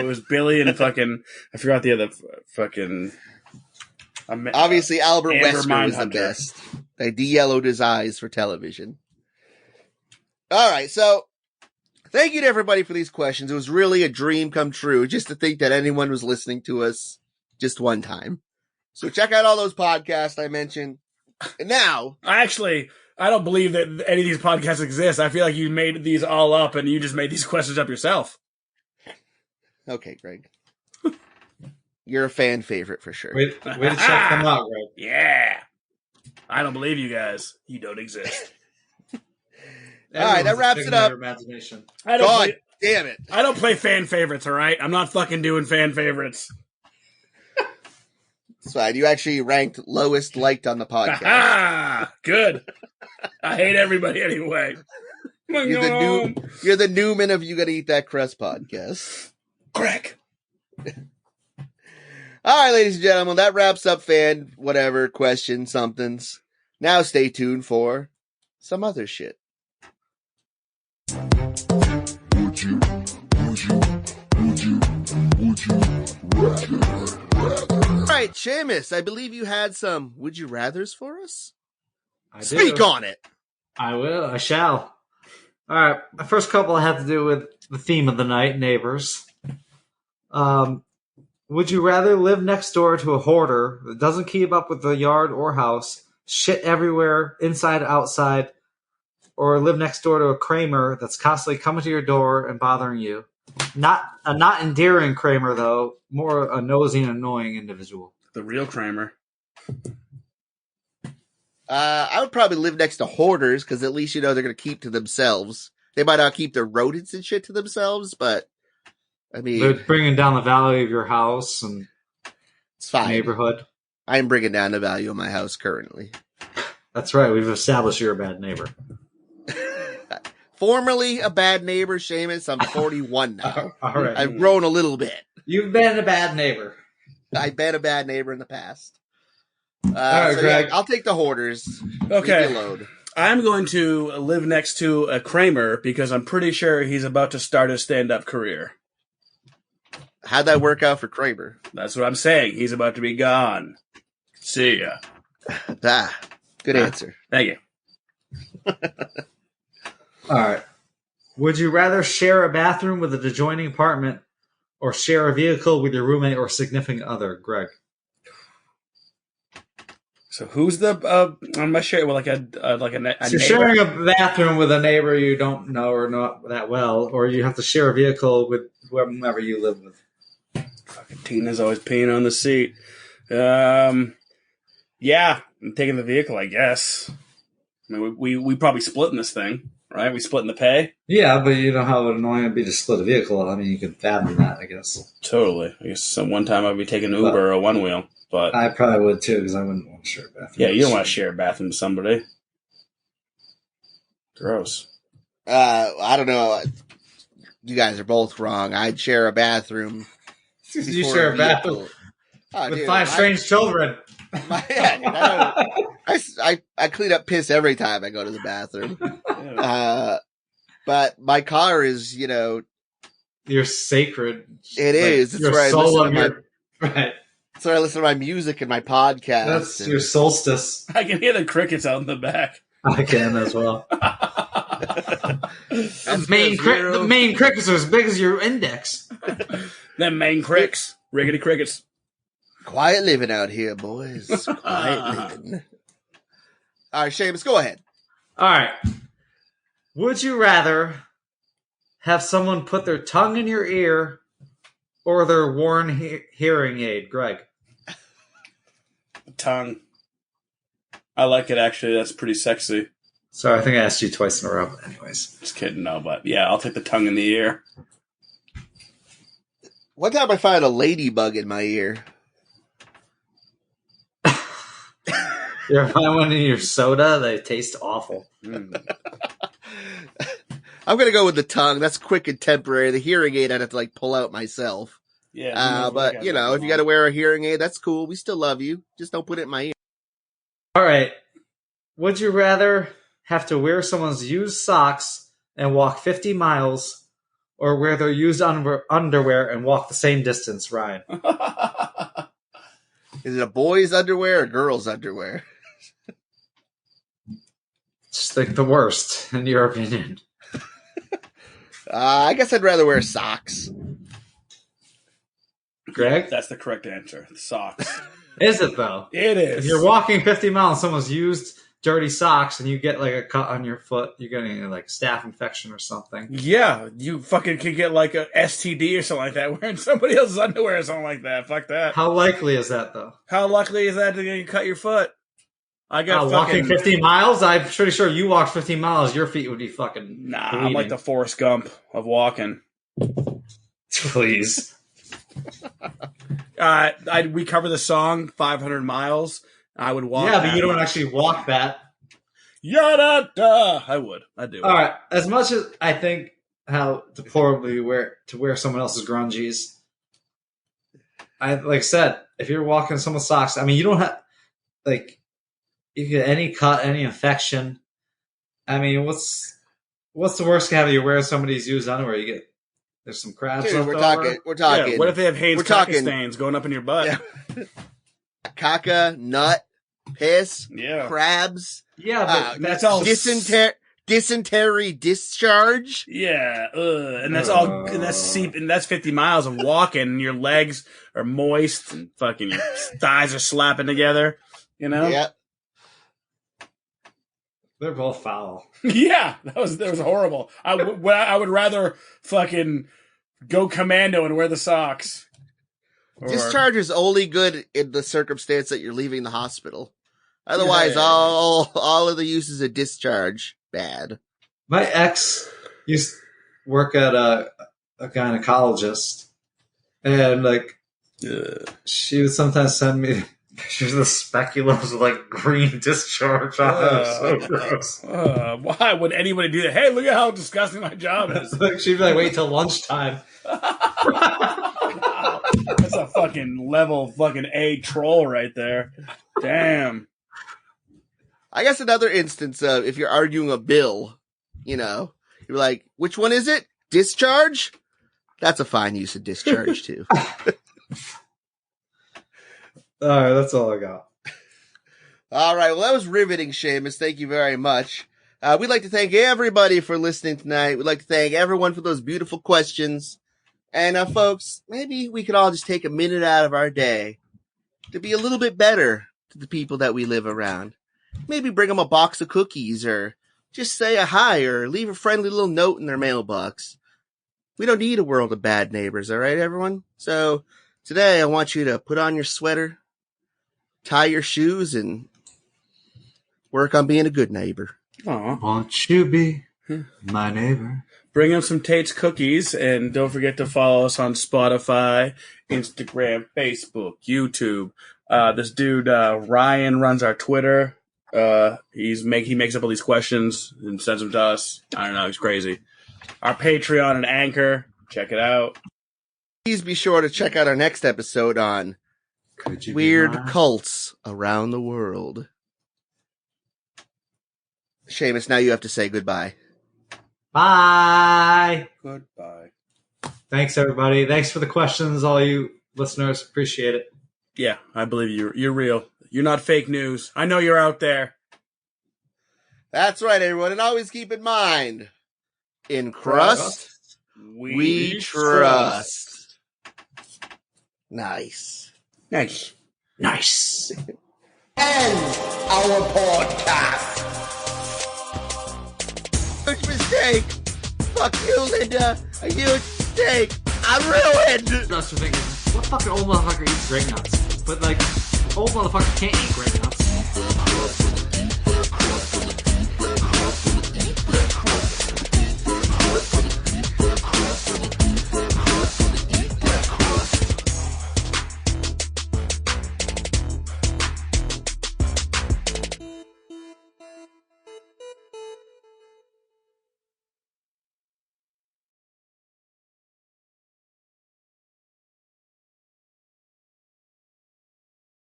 it was Billy and fucking. I forgot the other fucking. Obviously, Albert Amber Wesker was the Mindhunter. best. They de-yellowed his eyes for television. All right, so thank you to everybody for these questions. It was really a dream come true just to think that anyone was listening to us just one time. So check out all those podcasts I mentioned. And now, I don't believe that any of these podcasts exist. I feel like you made these all up and you just made these questions up yourself. okay, Greg. You're a fan favorite for sure. Way to check them out, Greg. Yeah. I don't believe you guys. You don't exist. All right, that Everyone's a wraps it figment of up. your imagination. I don't God play, damn it. I don't play fan favorites, all right? I'm not fucking doing fan favorites. That's fine. You actually ranked lowest liked on the podcast. Ah, good. I hate everybody anyway. You're the Newman of You Gotta Eat That Crust podcast. Crack. All right, ladies and gentlemen, that wraps up fan whatever question somethings. Now stay tuned for some other shit. All right, Seamus, I believe you had some would you rathers for us? I Speak do. on it. I will. I shall. All right. The first couple have to do with the theme of the night, neighbors. Would you rather live next door to a hoarder that doesn't keep up with the yard or house, shit everywhere, inside, outside, or live next door to a Kramer that's constantly coming to your door and bothering you? Not a not endearing Kramer, though. More a nosy and annoying individual. The real Kramer. I would probably live next to hoarders because at least you know they're going to keep to themselves. They might not keep their rodents and shit to themselves, but I mean, They're bringing down the value of your house and it's fine. neighborhood. I'm bringing down the value of my house currently. That's right. We've established you're a bad neighbor. Formerly a bad neighbor, Seamus. I'm 41 now. All right. I've grown a little bit. You've been a bad neighbor. I've been a bad neighbor in the past. right, Greg. I'll take the hoarders. Okay. Leave me alone. I'm going to live next to a Kramer because I'm pretty sure he's about to start a stand-up career. How'd that work out for Kramer? That's what I'm saying. He's about to be gone. See ya. Good answer. Thank you. All right. Would you rather share a bathroom with an adjoining apartment or share a vehicle with your roommate or significant other, Greg? So who's the on my share? Well, like a So you're neighbor? sharing a bathroom with a neighbor you don't know or not that well, or you have to share a vehicle with whomever you live with. Fucking Tina's always peeing on the seat. Yeah, I'm taking the vehicle, I guess. I mean, we probably splitting this thing, right? We splitting the pay. Yeah, but you know how annoying it'd be to split a vehicle. I mean, you can fathom that, I guess. Totally. I guess one time I'd be taking Uber or a one wheel, but I probably would too, because I wouldn't want to share a bathroom. yeah, you don't want to share a bathroom with somebody. Gross. I don't know. You guys are both wrong. I'd share a bathroom. You before share a vehicle. bathroom Oh, with dude, 5 strange children. I clean up piss every time I go to the bathroom. Yeah. But my car is, you know, You're sacred. it is. It's your where I soul listen of to your right. That's where I listen to my music and my podcast. That's and- your solstice. I can hear the crickets out in the back. I can as well. That's The main zero. the main crickets are as big as your index. Them main cricks. Rickety crickets. Quiet living out here, boys. Quiet living. All right, Seamus, go ahead. All right. Would you rather have someone put their tongue in your ear or their worn hearing aid, Greg? Tongue. I like it, actually. That's pretty sexy. Sorry, I think I asked you twice in a row. But anyways. Just kidding, no, but yeah, I'll take the tongue in the ear. One time I found a ladybug in my ear. You ever find one in your soda? They taste awful. Mm. I'm going to go with the tongue. That's quick and temporary. The hearing aid I'd have to like pull out myself. Yeah. But you know, if you got to wear a hearing aid, that's cool. We still love you. Just don't put it in my ear. All right. Would you rather have to wear someone's used socks and walk 50 miles or wear their used underwear and walk the same distance, Ryan? Is it a boy's underwear or girl's underwear? Just like the worst, in your opinion. I guess I'd rather wear socks. Greg? That's the correct answer. Socks. Is it, though? It If is. you're walking 50 miles, someone's used dirty socks and you get like a cut on your foot, you're getting like staph infection or something. Yeah, you fucking could get like a STD or something like that wearing somebody else's underwear or something like that. Fuck that. How likely is that though? How likely is that to get you cut your foot? I got walking 15 miles? I'm pretty sure you walked 15 miles, your feet would be fucking Nah, bleeding. I'm like the Forrest Gump of walking. Please. We cover the song 500 miles. I would walk. Yeah, but you don't much. actually walk that. Yada da. I would. I'd do it. All right. As much as I think how deplorably to wear someone else's grungies, like I said, if you're walking someone's socks, I mean, you don't have like you get any cut, any infection. I mean, what's the worst can happen? You're wearing somebody's used underwear. You get there's some crabs. Dude, left we're over. talking. Yeah, what if they have Hanes we're caca talking- stains going up in your butt? Yeah. Caca, nut, piss, Yeah. crabs, Yeah, but that's all. dysentery discharge. Yeah, and that's all. And that's 50 miles of walking. And your legs are moist, and fucking your thighs are slapping together. You know. Yeah. they're both foul. Yeah, that was horrible. I would rather fucking go commando and wear the socks. Or- Discharge is only good in the circumstance that you're leaving the hospital. Otherwise, Yeah. all of the uses of discharge bad. My ex used to work at a gynecologist, and like she would sometimes send me pictures of speculums with like green discharge on them. So gross. Why would anybody do that? Hey, look at how disgusting my job is. Like she'd be like, wait till lunchtime. That's a fucking level fucking A troll right there. Damn. I guess another instance of if you're arguing a bill, you're like, which one is it? Discharge? That's a fine use of discharge too. All right, that's all I got. All right. Well, that was riveting, Seamus. Thank you very much. We'd like to thank everybody for listening tonight. We'd like to thank everyone for those beautiful questions. And folks, maybe we could all just take a minute out of our day to be a little bit better to the people that we live around. Maybe bring them a box of cookies or just say a hi or leave a friendly little note in their mailbox. We don't need a world of bad neighbors, all right, everyone? So today I want you to put on your sweater, tie your shoes, and work on being a good neighbor. Aw. Won't you be my neighbor? Bring up some Tate's cookies, and don't forget to follow us on Spotify, Instagram, Facebook, YouTube. This dude Ryan runs our Twitter. He makes up all these questions and sends them to us. I don't know, he's crazy. Our Patreon and Anchor, check it out. Please be sure to check out our next episode on Could you be weird mine? cults around the world. Seamus, now you have to say goodbye. Bye. Goodbye. Thanks, everybody. Thanks for the questions, all you listeners. Appreciate it. Yeah, I believe you're real. You're not fake news. I know you're out there. That's right, everyone. And always keep in mind, in crust, we trust. Nice. Nice. Nice. End our podcast. Huge mistake. Fuck you, Linda. A huge mistake. I'm ruined. Nuts are thinking, what fucking old motherfucker eats grape nuts? But like, old motherfucker can't eat grape nuts.